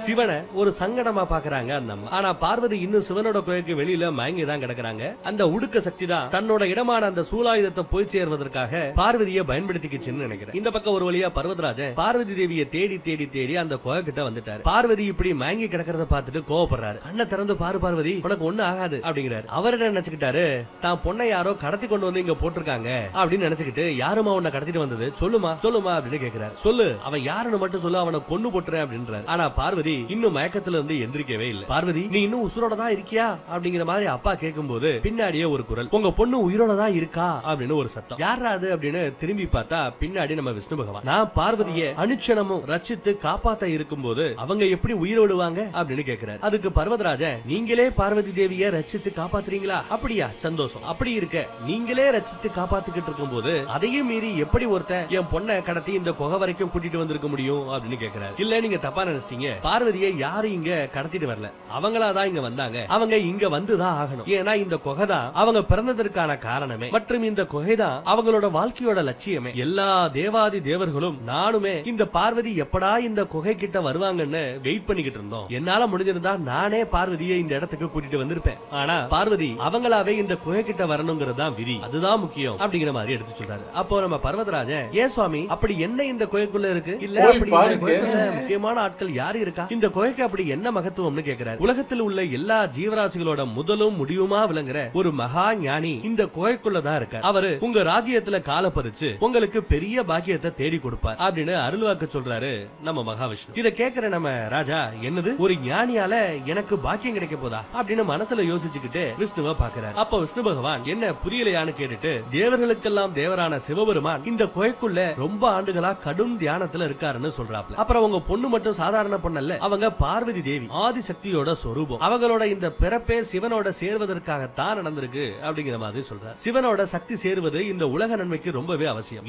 சிவனை ஒரு சங்கடமா பாக்குறாங்க அந்த அம்மா. ஆனா பார்வதி இன்னும் சிவனோட கோயிலுக்கு வெளியில மயங்கி தான் கிடக்குறாங்க. அந்த உடுக்க சக்தி தான் தன்னோட இடமான அந்த சூலாயுதத்தை போய் சேர்வதற்காக பார்வதியை பயன்படுத்திக்கிச்சுன்னு நினைக்கிறேன். இந்த பக்கம் ஒரு வழியா பர்வதராஜன் பார்வதி தேவியை தேடி தேடி தேடி அந்த கோய கிட்ட வந்துட்டாரு. பார்வதி இப்படி மயங்கி கிடக்கிறத பார்த்துட்டு கோவப்படுறாரு. அண்ணன் திறந்து பாரு பார்வதி, உனக்கு ஒண்ணு ஆகாது அப்படிங்கிறாரு. அவர் என்ன நினைச்சுக்கிட்டாரு, தான் பொண்ணை யாரோ கடத்தி கொண்டு வந்து இங்க போட்டிருக்காங்க அப்படின்னு நினைச்சுக்கிட்டு, யாருமா உன்னை கடத்திட்டு வந்தது, சொல்லுமா சொல்லுமா அப்படின்னு கேக்குறாரு. சொல்லு, அவன் யாருன்னு மட்டும் சொல்லு, அவனை கொண்டு போட்டுறேன் அப்படின்றாரு. ஆனா பார்வதி இன்னும் மயக்கத்துல இருந்து எந்திரிக்கவே இல்லை. பார்வதி, நீ இன்னும் உசுரோட தான் இருக்கியா அப்படிங்கிற மாதிரி அப்பா கேட்கும் போது பின்னாடியே ஒரு குரல், உங்க பொண்ணு உயிரோட தான் இருக்கா அப்படின்னு ஒரு சத்தம். யாரா அது அப்படின்னு திரும்பி பார்த்தா பின்னாடி நம்ம விஷ்ணு பகவான். நான் பார்வதியை அனுட்சணமும் ரட்சித்து காப்பாத்த இருக்கும் போது அவங்க எப்படி உயிர் விடுவாங்க அப்படின்னு கேக்குறாரு. அதுக்கு பர்வதராஜன், நீங்களே பார்வதி தேவியை ரட்சித்து காப்பாத்துறீங்களா, அப்படியா, சந்தோஷம். அப்படி இருக்க நீங்களே ரட்சித்து காப்பாத்துக்கிட்டு இருக்கும் போது அதையும் மீறி எப்படி ஒருத்தன் என் பொண்ணை கடத்தி இந்த குகை வரைக்கும் கூட்டிட்டு வந்திருக்க முடியும் அப்படின்னு கேக்குறாரு. இல்ல, நீங்க தப்பா நினைச்சிட்டீங்க, பார்வதியை யாரும் இங்க கடத்திட்டு வரல, அவங்களாதான் இங்க வந்தாங்க, அவங்க இங்க வந்துதான் ஆகணும். ஏன்னா இந்த குகை தான் அவங்க பிறந்ததற்கான காரணமே, மற்றும் இந்த குகை தான் அவங்களோட வாழ்க்கையோட லட்சியமே. எல்லா தேவாதி தேவர்களும் நானுமே இந்த பார்வதி எப்படா இந்த குகை கிட்ட வருவாங்கன்னு வெயிட் பண்ணிக்கிட்டு இருந்தோம். என்னால முடிஞ்சிருந்தா நானே பார்வதியை இந்த இடத்துக்கு கூட்டிட்டு வந்திருப்பேன். ஆனா பார்வதி அவங்களாவே இந்த குகை கிட்ட வரணுங்கிறது தான் விதி, அதுதான் முக்கியம் அப்படிங்கிற மாதிரி எடுத்து சொல்றாரு. அப்போ நம்ம பர்வதராஜன், ஏன் சுவாமி அப்படி என்ன இந்த குகைக்குள்ள இருக்கு, இல்ல அப்படி முக்கியமான ஆட்கள் யாரு இருக்கா, இந்த குகைக்கு அப்படி என்ன மகத்துவம்னு கேக்குறாரு. உலகத்தில் உள்ள எல்லா ஜீவராசிகளோட முதலும் முடிவுமா விளங்குற ஒரு மகா ஞானி இந்த குகைக்குள்ளதான் இருக்கார். அவரு உங்க ராஜ்யத்துல கால பதிச்சு உங்களுக்கு பெரிய பாக்கியத்தை தேடி கொடுப்பார் அப்படின்னு அருள்வாக்கு சொல்றாரு நம்ம மகாவிஷ்ணு. இத கேக்குற நம்ம ராஜா, என்னது ஒரு ஞானியால எனக்கு பாக்கியம் கிடைக்க போதா அப்படின்னு மனசுல யோசிச்சுக்கிட்டு விஷ்ணுவை பாக்குறாரு. அப்ப விஷ்ணு பகவான் என்ன புரியலையான்னு கேட்டுட்டு, தேவர்களுக்கெல்லாம் தேவரான சிவபெருமான் இந்த குகைக்குள்ள ரொம்ப ஆண்டுகளா கடும் தியானத்துல இருக்காருன்னு சொல்றாப்ல. அப்புறம் உங்க பொண்ணு மட்டும் சாதாரண பொண்ணல்ல, அவங்க பார்வதி தேவி ஆதிசக்தியோட சொரூபம், அவங்களோட இந்த பிறப்பே சிவனோட சேர்வதற்காகத்தான் நடந்திருக்கு அப்படிங்கிற மாதிரி சொல்றார். சிவனோட சக்தி சேர்வது இந்த உலக நன்மைக்கு ரொம்பவே அவசியம்.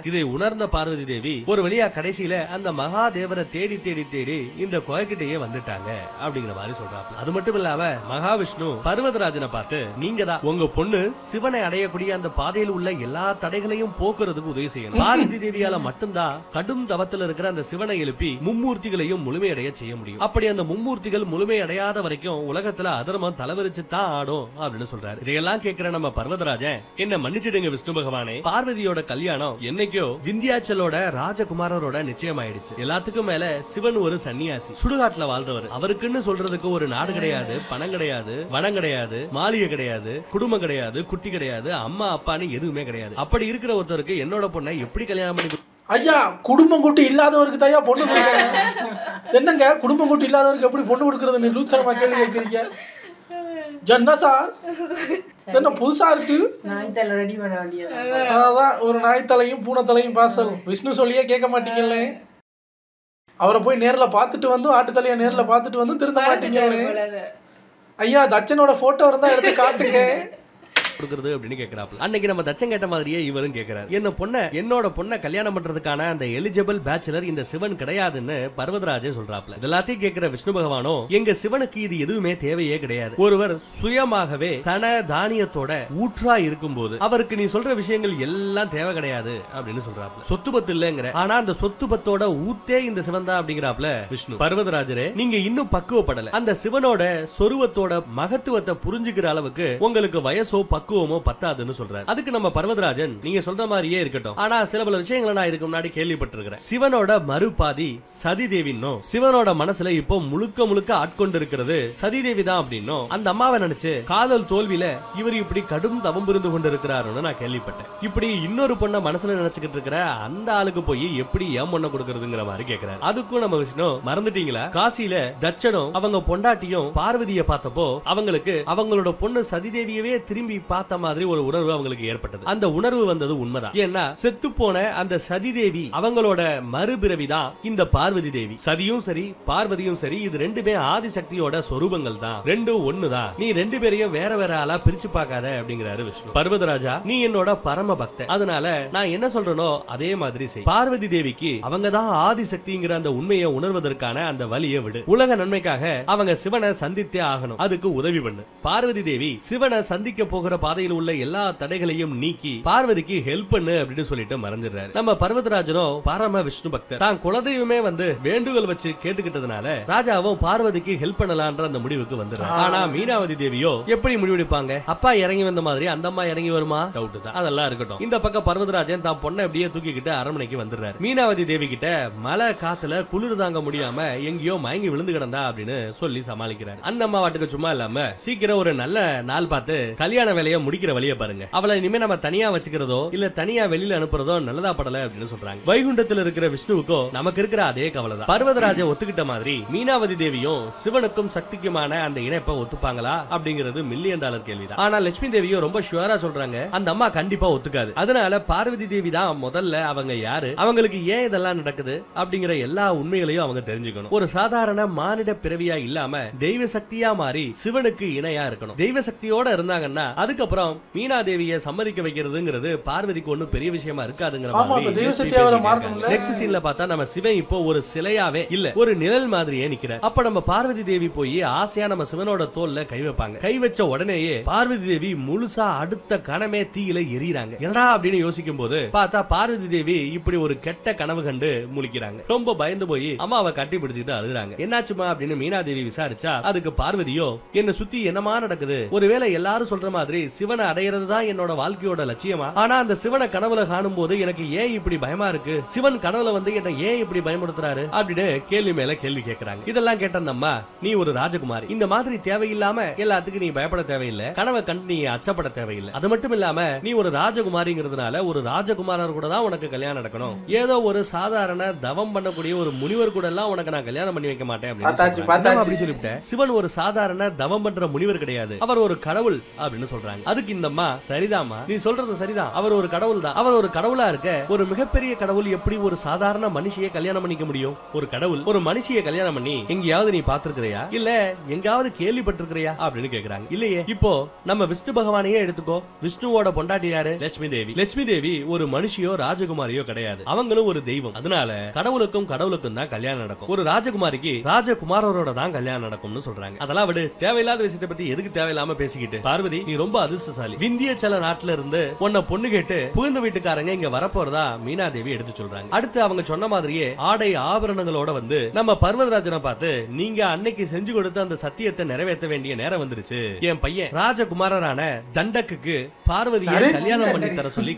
இதை உணர்ந்த பார்வதி தேவி ஒரு வழியா கடைசியில அந்த மகாதேவரை தேடி தேடி தேடி இந்த குகைக்கிட்டேயே வந்துட்டாங்க அப்படிங்கிற மாதிரி சொல்றாப்ல. அது மட்டும் இல்லாம மகாவிஷ்ணு பர்வதராஜனை பார்த்து, நீங்க தான் உங்க பொண்ணு சிவனை அடையக்கூடிய அந்த பாதையில் உள்ள எல்லா தடைகளையும் போக்குறதுக்கு உதவி செய்யணும். பார்வதி தேவியால மட்டும்தான் கடும் தவத்தில் இருக்கிற அந்த சிவனை எழுப்பி மும்மூர்த்திகளையும் முழுமையடைய செய்ய முடியும். அப்படி அந்த மும்மூர்த்திகள் முழுமையடையாத வரைக்கும் உலகத்துல அதர்மம் தலைவரிச்சு தான் ஆடும் அப்படின்னு சொல்றாரு. இதையெல்லாம் கேட்கிற நம்ம பர்வதராஜன், என்ன மன்னிச்சிடுங்க விஷ்ணு பகவானே, பார்வதியோட கல்யாணம் என்னைக்கோ விந்தியாச்சலோட ராஜகுமாரோட நிச்சயமாயிடுச்சு. எல்லாத்துக்கும் மேல சிவன் ஒரு சன்னியாசி, சுடுகாட்டுல வாழ்றவர். அவருக்குன்னு சொல்றதுக்கு ஒரு நாடு கிடையாது, பணம் கிடையாது, வனம் கிடையாது, மாளிகை கிடையாது, குடும்பம் கிடையாது, குட்டி கிடையாது, அம்மா அப்பான்னு எதுவுமே கிடையாது. அப்படி இருக்கிற ஒருத்தருக்கு என்னோட பொண்ணை எப்படி கல்யாணம் பண்ணி? ஐயா, குடும்பம் கூட்டி இல்லாதவருக்கு தான் பொண்ணு கொடுக்குறாங்க. என்னங்க குடும்பம் கூட்டி இல்லாதவருக்கு எப்படி பொண்ணு கொடுக்கறது? நீ லூச்சரமா கேள்வி கேட்கறீங்க. என்ன சார், என்ன புதுசா இருக்கு? நாய்த்தலை ரெடி பண்ண வேண்டியது. அதான் ஒரு நாய்த்தலையும் பூனைத்தலையும் பார்சல். விஷ்ணு சொல்லியே கேட்க மாட்டீங்கல்ல. அவரை போய் நேர்ல பார்த்துட்டு வந்து, ஆட்டுத்தலையை நேர்ல பார்த்துட்டு வந்து திருத்த மாட்டீங்கல்ல. ஐயா, தச்சனோட போட்டோ இருந்தா எடுத்து காட்டுங்க. கொடுக்கறது அப்படின்னு கேக்குறாப்ல. அன்னைக்கு நம்ம தச்சன் கேட்ட மாதிரியே இவரும் கேக்குறாரு. என்னோட பொண்ணை கல்யாணம் பண்றதுக்கான அந்த எலிஜிபிள் பேச்சுலர் இந்த சிவன் கிடையாதுன்னு பர்வதராஜே சொல்றாப்ல. இதெல்லாத்தையும் கேக்குற விஷ்ணு பகவானோ எங்க சிவனுக்கு இது எதுவுமே தேவையே கிடையாது. ஒருவர் சுயமாகவே தன தானியத்தோட ஊற்றா இருக்கும் போது அவருக்கு நீ சொல்ற விஷயங்கள் எல்லாம் தேவை கிடையாது அப்படின்னு சொல்றாப்ல. சொத்து பத்து இல்லங்கிற, ஆனா அந்த சொத்து பத்தோட ஊத்தே இந்த சிவன் தான் அப்படிங்கிறாப்ல விஷ்ணு. பர்வதராஜரே நீங்க இன்னும் பக்குவப்படல. அந்த சிவனோட சொருவத்தோட மகத்துவத்தை புரிஞ்சுக்கிற அளவுக்கு உங்களுக்கு வயசோ பக்குவமோ பத்தாதுன்னு சொல்றாரு. அதுக்கு நம்ம பர்வதராஜன் நீங்க சொல்ற மாதிரியே இருக்கட்டும், ஆனா சில பல விஷயங்களை நான் இதுக்கு முன்னாடி கேள்விப்பட்டிருக்கிறேன். சிவனோட மறுபாதி சதி தேவின்னும் சிவனோட மனசுல இப்போ முழுக்க முழுக்க ஆட்கொண்டு இருக்கிறது சதி தேவி தான் அப்படின்னும் அந்த அம்மாவை நினைச்சு காதல் தோல்வியில இவர் இப்படி கடும் தவம் புரிந்து கொண்டு இருக்கிறாருன்னு நான் கேள்விப்பட்டேன். இப்படி இன்னொரு பொண்ண மனசுல நினைச்சுக்கிட்டு இருக்கிற அந்த ஆளுக்கு போய் எப்படி ஏன் பொண்ண கொடுக்கறதுங்கிற மாதிரி கேக்குறாரு. அதுக்கும் நம்ம விஷ்ணு மறந்துட்டீங்களா, காசியில தட்சனும் அவங்க பொண்டாட்டியும் பார்வதியை பார்த்தப்போ அவங்களுக்கு அவங்களோட பொண்ணு சதிதேவியவே திரும்பி பார்த்த மாதிரி ஒரு உணர்வு அவங்களுக்கு ஏற்பட்டது. அந்த உணர்வு வந்தது உண்மைதான். ஏன்னா செத்து போன அந்த சதிதேவி அவங்களோட மறுபிறவிதான் இந்த பார்வதி தேவி. சதியும் சரி பார்வதியும் சரி இது ரெண்டுமே ஆதிசக்தியோட சொரூபங்கள் தான், ரெண்டும் ஒண்ணுதான். நீ ரெண்டு பேரையும் வேற வேற ஆளா பிரிச்சு பார்க்காத அப்படிங்கிறாரு விஷ்ணு. பர்வதராஜா நீ என்னோட பரம பக்த, அதனால நான் என்ன சொல்றேனோ அதே மாதிரி செய். பார்வதி தேவிக்கு அவங்க தான் ஆதிசக்திங்கிற அந்த உண்மையை உணர்வதற்கான அந்த வழியை விடு. உலக நன்மைக்காக அவங்க சிவனை சந்தித்தே ஆகணும், அதுக்கு உதவி பண்ணு. பார்வதி தேவி சிவனை சந்திக்க போகிற பாதையில் உள்ள எல்லா தடைகளையும் நீக்கி பார்வதிக்கு ஹெல்ப் பண்ணு அப்படின்னு சொல்லிட்டு மறைஞ்சிடறாரு. நம்ம பர்வதராஜனோ பரம விஷ்ணு பக்தர், தான் குலதெய்வமே வந்து வேண்டுகோள் வச்சு கேட்டுக்கிட்டதுனால ராஜாவும் பார்வதிக்கு ஹெல்ப் பண்ணலான்ற அந்த முடிவுக்கு வந்துடுறாரு. ஆனா மீனாவதி தேவியோ எப்படி முடிவெடுப்பாங்க? அப்பா இறங்கி வந்த மாதிரி அந்த அம்மா இறங்கி வருமா? டவுட் தான். அதெல்லாம் இருக்கட்டும். இந்த பக்கம் பர்வதராஜன் தான் பொண்ணை அப்படியே தூக்கிக்கிட்டு அரண்மனைக்கு வந்துடுறாரு. மீனாவதி தேவி கிட்ட மழை காத்துல குளிர் தாங்க முடியாம எங்கேயோ மயங்கி விழுந்து கிடந்தா அப்படின்னு சொல்லி சமாளிக்கிறாரு. அந்த அம்மா வாட்டுக்கு சும்மா இல்லாம சீக்கிரம் ஒரு நல்ல நாள் பார்த்து கல்யாண வேலையை முடிக்கிற வழியை பாருங்க, அவளை இனிமே நம்ம தனியா வச்சுக்கிறதோ இல்ல தனியா வெளியில அனுப்புறதோ நல்லதா படல அப்படின்னு சொல்றாங்க. வைகுண்டத்தில் இருக்கிற விஷ்ணுவுக்கோ நமக்கு இருக்கிற அதே கவலை தான். பர்வதராஜ ஒத்துக்கிட்ட மாதிரி மீனாவதி தேவியும் சிவனுக்கும் சக்திக்குமான அந்த இணைப்பை ஒத்துப்பாங்களா அப்படிங்கிறது மில்லியன் டாலர் கேள்விதான். ஆனா லட்சுமி தேவியும் ரொம்ப ஷுவரா சொல்றாங்க அந்த அம்மா கண்டிப்பா ஒத்துக்காது. அதனால பார்வதி தேவி தான் முதல்ல அவங்க யாரு, அவங்களுக்கு ஏன் இதெல்லாம் நடக்குது அப்படிங்கிற எல்லா உண்மைகளையும் அவங்க தெரிஞ்சுக்கணும். ஒரு சாதாரண மானிட பிறவியா இல்லாம தெய்வ சக்தியா மாறி சிவனுக்கு இணையா இருக்கணும். தெய்வ சக்தியோட இருந்தாங்கன்னா அதுக்கப்புறம் மீனா தேவியை சம்மதிக்க வைக்கிறதுங்கிறது பார்வதிக்கு ஒன்னும் பெரிய விஷயமா இருக்காதுங்கிற மாதிரி நெக்ஸ்ட் சீன்ல பார்த்தா நம்ம சிவன் இப்போ ஒரு சிலையாவே இல்ல ஒரு நிழல் மாதிரியே நிக்கிறார். அப்ப நம்ம பார்வதி தேவி போய் ஆசையா நம்ம சிவனோட தோல்ல கை வைப்பாங்க. கை வச்ச உடனேயே பார்வதி தேவி முழுசா அடுத்த கணமே தீயில எரியுறாங்க. என்னடா அப்படின்னு யோசிக்கும் போது பார்த்தா பார்வதி தேவி இப்படி ஒரு கெட்ட கனவு கண்டு முழிக்கிறாங்க. ரொம்ப பயந்து போய் அம்மாவை கட்டி பிடிச்சிட்டு அழுகுறாங்க. என்னாச்சுமா அப்படின்னு மீனா தேவி விசாரிச்சா அதுக்கு பார்வதியோ என்ன சுத்தி என்னமா நடக்குது, ஒருவேளை எல்லாரும் சொல்ற மாதிரி சிவனை அடையிறது தான் என்னோட வாழ்க்கையோட லட்சியமா, ஆனா அந்த சிவனை கனவுல காணும் போது எனக்கு ஏன் இப்படி பயமா இருக்கு, சிவன் கனவுல வந்து என்ன ஏன் இப்படி பயமுறுத்துறாரு அப்படின்னு கேள்வி மேல கேள்வி கேட்கறாங்க. இதெல்லாம் கேட்டந்தம்மா நீ ஒரு ராஜகுமாரி, இந்த மாதிரி தேவையில்லாம எல்லாத்துக்கும் நீ பயப்பட தேவையில்லை, கனவை கண்டு நீ அச்சப்பட தேவையில்லை. அது மட்டும் இல்லாம நீ ஒரு ராஜகுமாரிங்கிறதுனால ஒரு ராஜகுமாரர் கூட தான் உனக்கு கல்யாணம் நடக்கணும், ஏதோ ஒரு சாதாரண தவம் பண்ணக்கூடிய ஒரு முனிவர் கூட எல்லாம் உனக்கு நான் கல்யாணம் பண்ணி வைக்க மாட்டேன் அப்படி சொல்லிவிட்டேன். சிவன் ஒரு சாதாரண தவம் பண்ற முனிவர் கிடையாது, அவர் ஒரு கடவுள் அப்படின்னு சொல்றாங்க. அதுக்கு இந்த அம்மா சரிதாமா நீ சொல்றது சரிதான், அவர் ஒரு கடவுள் தான், அவர் ஒரு கடவுளா இருக்க ஒரு மிகப்பெரிய கடவுள் எப்படி ஒரு சாதாரண மனுஷியை கல்யாணம் பண்ணிக்க முடியும், ஒரு கடவுள் ஒரு மனுஷியை கல்யாணம் பண்ணி எங்கேயாவது நீ பாத்துருக்கிறியா இல்ல எங்காவது கேள்விப்பட்டிருக்கிறியா அப்படின்னு கேக்குறாங்க. இல்லையே. இப்போ நம்ம விஷ்ணு பகவானையே எடுத்துக்கோ, விஷ்ணுவோட பொண்டாட்டி யாரு? லட்சுமி தேவி. லட்சுமி தேவி ஒரு மனுஷியோ ராஜகுமாரியோ கிடையாது, அவங்களும் ஒரு தெய்வம். அதனால கடவுளுக்கும் கடவுளுக்கும் தான் கல்யாணம் நடக்கும், ஒரு ராஜகுமாரிக்கு ராஜகுமாரோட தான் கல்யாணம் நடக்கும்னு சொல்றாங்க. அதெல்லாம் விடு, தேவையில்லாத விஷயத்தை பத்தி எதுக்கு தேவையில்லாம பேசிக்கிட்டு. பார்வதி நீ ரொம்ப அதிர்ஷ்டசாலி, விந்தியச்சல நாட்டுல இருந்து உன்னை பொண்ணு கேட்டு புகுந்த வீட்டுக்காரங்க இங்க வரப்போறதா மீனா தேவி எடுத்து சொல்றாங்க. அடுத்து அவங்க சொன்ன மாதிரியே ஆடை ஆபரணங்களோட வந்து நம்ம பர்வதராஜனை பார்த்து நீங்க அன்னைக்கு செஞ்சு கொடுத்த அந்த சத்தியத்தை நிறைவேற்ற வேண்டிய நேரம் வந்துருச்சு, என் பையன் ராஜகுமாரரான தண்டக்கு பார்வதியை கல்யாணம் பண்ணி தர சொல்லி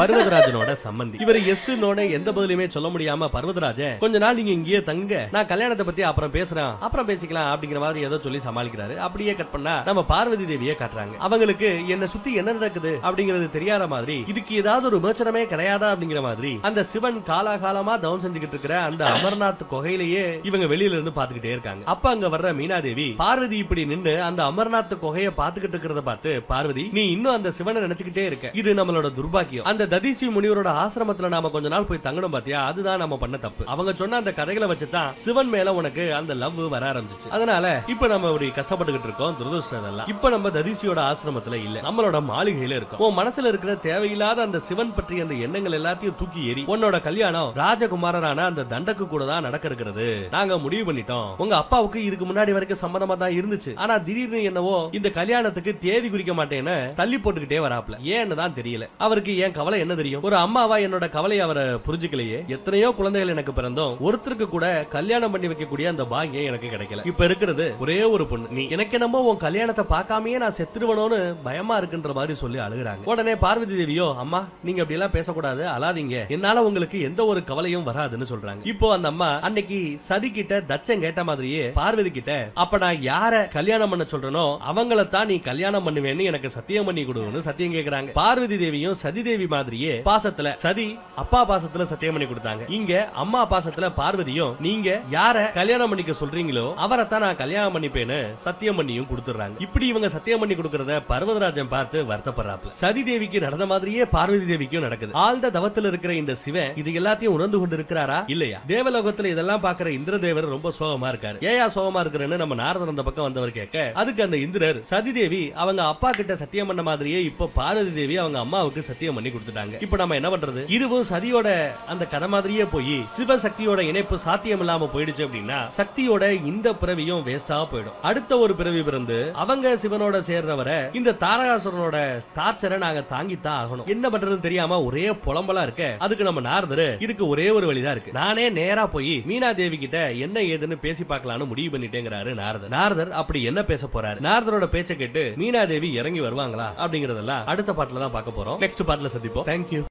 பர்வதராஜனோட சம்பந்தி. இவர் எஸ்னோட எந்த பதிலுமே சொல்ல முடியாம பர்வதராஜன் கொஞ்ச நாள் நீங்க இங்கேயே தங்க, நான் கல்யாணத்தை பத்தி அப்புறம் பேசுறேன் அப்புறம் பேசிக்கலாம் அப்படிங்கிற மாதிரி ஏதோ சொல்லி சமாளிக்கிறாரு. அப்படியே கட் பண்ணா நம்ம பார்வதி தேவியை காட்டுறாங்க. அவங்களுக்கு என்ன சுத்தி என்ன நடக்குது அப்படிங்கிறது தெரியாத மாதிரி இதுக்கு ஏதாவது ஒரு விமர்சனமே கிடையாதா அப்படிங்கிற மாதிரி அந்த சிவன் காலாகாலமா தவம் செஞ்சுக்கிட்டு இருக்கிற அந்த அமர்நாத் குகையிலேயே இவங்க வெளியில இருந்து பாத்துக்கிட்டே இருக்காங்க. அப்ப அங்க வர்ற மீனா தேவி பார்வதி இப்படி நின்று அந்த அமர்நாத் குகையை பாத்துக்கிட்டு இருக்கிறத பார்த்து பார்வதி நீ இன்னும் அந்த சிவனை நினைச்சுக்கிட்டே இருக்க, இது நம்மளோட துர்பாக்கியம், அந்த ததிசி முனிவரோட ஆசிரமத்துல நாம கொஞ்ச நாள் போய் தங்கணும் பாத்தியா, அதுதான் நம்ம பண்ண தப்பு, அவங்க சொன்ன அந்த கதைகளை வச்சுதான் சிவன் மேல உனக்கு அந்த லவ் வர ஆரம்பிச்சிச்சு, அதனால இப்ப நம்ம ஒரு கஷ்டப்பட்டுக்கிட்டு இருக்கோம், துரதிருஷ்டம் எல்லாம். இப்ப நம்ம ததிசியோட ஆசிரமத்துல மண்டபத்துல இல்ல, நம்மளோட மாளிகையில இருக்கும். உன் மனசுல இருக்கிற தேவையில்லாத அந்த சிவன் பற்றி அந்த எண்ணங்கள் எல்லாத்தையும் தூக்கி ஏறி உன்னோட கல்யாணம் ராஜகுமாரரான அந்த தண்டக்கு கூட தான் நடக்க இருக்கிறது. நாங்க முடிவு பண்ணிட்டோம். உங்க அப்பாவுக்கு இதுக்கு முன்னாடி வரைக்கும் சம்மதமா தான் இருந்துச்சு. ஆனா திடீர்னு என்னவோ இந்த கல்யாணத்துக்கு தேதி குறிக்க மாட்டேன்னு தள்ளி போட்டுக்கிட்டே வராப்ல. ஏன்னு தான் தெரியல. அவருக்கு ஏன் கவலை என்ன தெரியும்? ஒரு அம்மாவா என்னோட கவலை அவரை புரிஞ்சுக்கலையே. எத்தனையோ குழந்தைகள் எனக்கு பிறந்தோம், ஒருத்தருக்கு கூட கல்யாணம் பண்ணி வைக்கக்கூடிய அந்த பாக்கியம் எனக்கு கிடைக்கல. இப்ப இருக்கிறது ஒரே ஒரு பொண்ணு. நீ எனக்கு என்னமோ உன் கல்யாணத்தை பார்க்காமயே நான் செத்துருவனோன்னு பயமா இருக்குன்ற மாதிரி சொல்லி அழுகுறாங்க. உடனே பார்வதி தேவியோ, அம்மா நீங்க அப்படி எல்லாம் பேசக்கூடாது, அழாதீங்க, என்னால உங்களுக்கு எந்த ஒரு கவலையும் வராதுன்னு சொல்றாங்க. இப்போ அந்த அம்மா அன்னைக்கு சதி கிட்ட தச்சன் கேட்ட மாதிரியே பார்வதி கிட்ட, அப்ப நான் யார கல்யாணம் பண்ண சொல்றனோ அவங்கள தான் நீ கல்யாணம் பண்ணுவேன்னு எனக்கு சத்தியம் பண்ணி கொடுன்னு சத்தியம் கேக்குறாங்க. பார்வதி தேவியும் சதி தேவி மாதிரியே பாசத்துல சதி அப்பா பாசத்துல சத்தியம் பண்ணி கொடுத்தாங்க. இங்க அம்மா பாசத்துல பார்வதியும் நீங்க யார கல்யாணம் பண்ணிக்க சொல்றீங்களோ அவரை தான் நான் கல்யாணம் பண்ணிப்பேன்னு சத்தியம் பண்ணியும் கொடுத்துறாங்க. இப்படி இவங்க சத்தியம் பண்ணி கொடுக்கறத பர்வதராஜன் பார்த்து வருத்தப்படுறாப்ல. சதி தேவிக்கு நடந்த மாதிரியே பார்வதி தேவிக்கும் நடக்குது. ஆழ்ந்த தவத்துல இருக்கிற இந்த சிவன் இது எல்லாத்தையும் உணர்ந்து கொண்டு இருக்கிறாரா இல்லையா? தேவலோகத்துல இதெல்லாம் பாக்குற இந்திரதேவர் ரொம்ப சோகமா இருக்காரு. ஏயா சோகமா இருக்கிறேன்னு நம்ம நாரதர் அந்த பக்கம் வந்தவர் கேட்க, அதுக்கு அந்த இந்திரர் சதி தேவி அவங்க அப்பா கிட்ட சத்தியம் பண்ண மாதிரியே இப்ப பார்வதி தேவி அவங்க அம்மாவுக்கு சத்தியம் பண்ணி கொடுத்துட்டாங்க. இப்ப நம்ம என்ன பண்றது? இதுவும் சதியோட அந்த கதை மாதிரியே போய் சிவசக்தியோட இணைப்பு சாத்தியம் இல்லாம போயிடுச்சு அப்படின்னா சக்தியோட இந்த பிறவியும் வேஸ்டா போயிடும். அடுத்த ஒரு பிறவி பிறந்து அவங்க சிவனோட சேர்றவரை இந்த தாரகாசுரனோட டார்ச்சரை நாங்க தாங்கித்தான் ஆகணும். என்ன பண்றதுன்னு தெரியாம ஒரே புலம்பலா இருக்க, அதுக்கு நம்ம நாரதர் இதுக்கு ஒரே ஒரு வழிதான் இருக்கு. நானே நேரா போய் மீனா தேவி கிட்ட என்ன ஏதுன்னு பேசி பார்க்கலாம்னு முடிவு பண்ணிட்டேங்கிறாரு நாரதர். நாரதர் அப்படி என்ன பேச போறாரு? நாரதரோட பேச்ச கேட்டு மீனா தேவி இறங்கி வருவாங்களா அப்படிங்கறதெல்லாம் அடுத்த பாட்டுல தான் பார்க்க போறோம். நெக்ஸ்ட் பாட்டுல சந்திப்போம். தேங்க்யூ.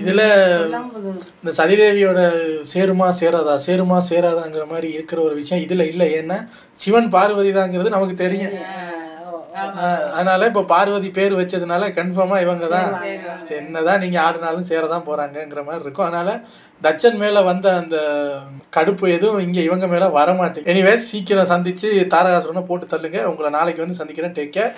இதுல இந்த சதிதேவியோட சேருமா சேராதாங்கிற மாதிரி இருக்கிற ஒரு விஷயம் இதுல இல்ல. ஏன்னா சிவன் பார்வதி தாங்கிறது நமக்கு தெரியும். அதனால இப்ப பார்வதி பேர் வச்சதுனால கன்ஃபார்மா இவங்க தான், என்னதான் நீங்க ஆடினாலும் சேரதான் போறாங்கிற மாதிரி இருக்கும். அதனால தச்சன் மேல வந்த அந்த கடுப்பு எதுவும் இங்க இவங்க மேல வர மாட்டேங்குது. எனிவே சீக்கிரம் சந்திச்சு தாரகாசுரனை போட்டு தள்ளுங்க. உங்களை நாளைக்கு வந்து சந்திக்கிறேன். Take care.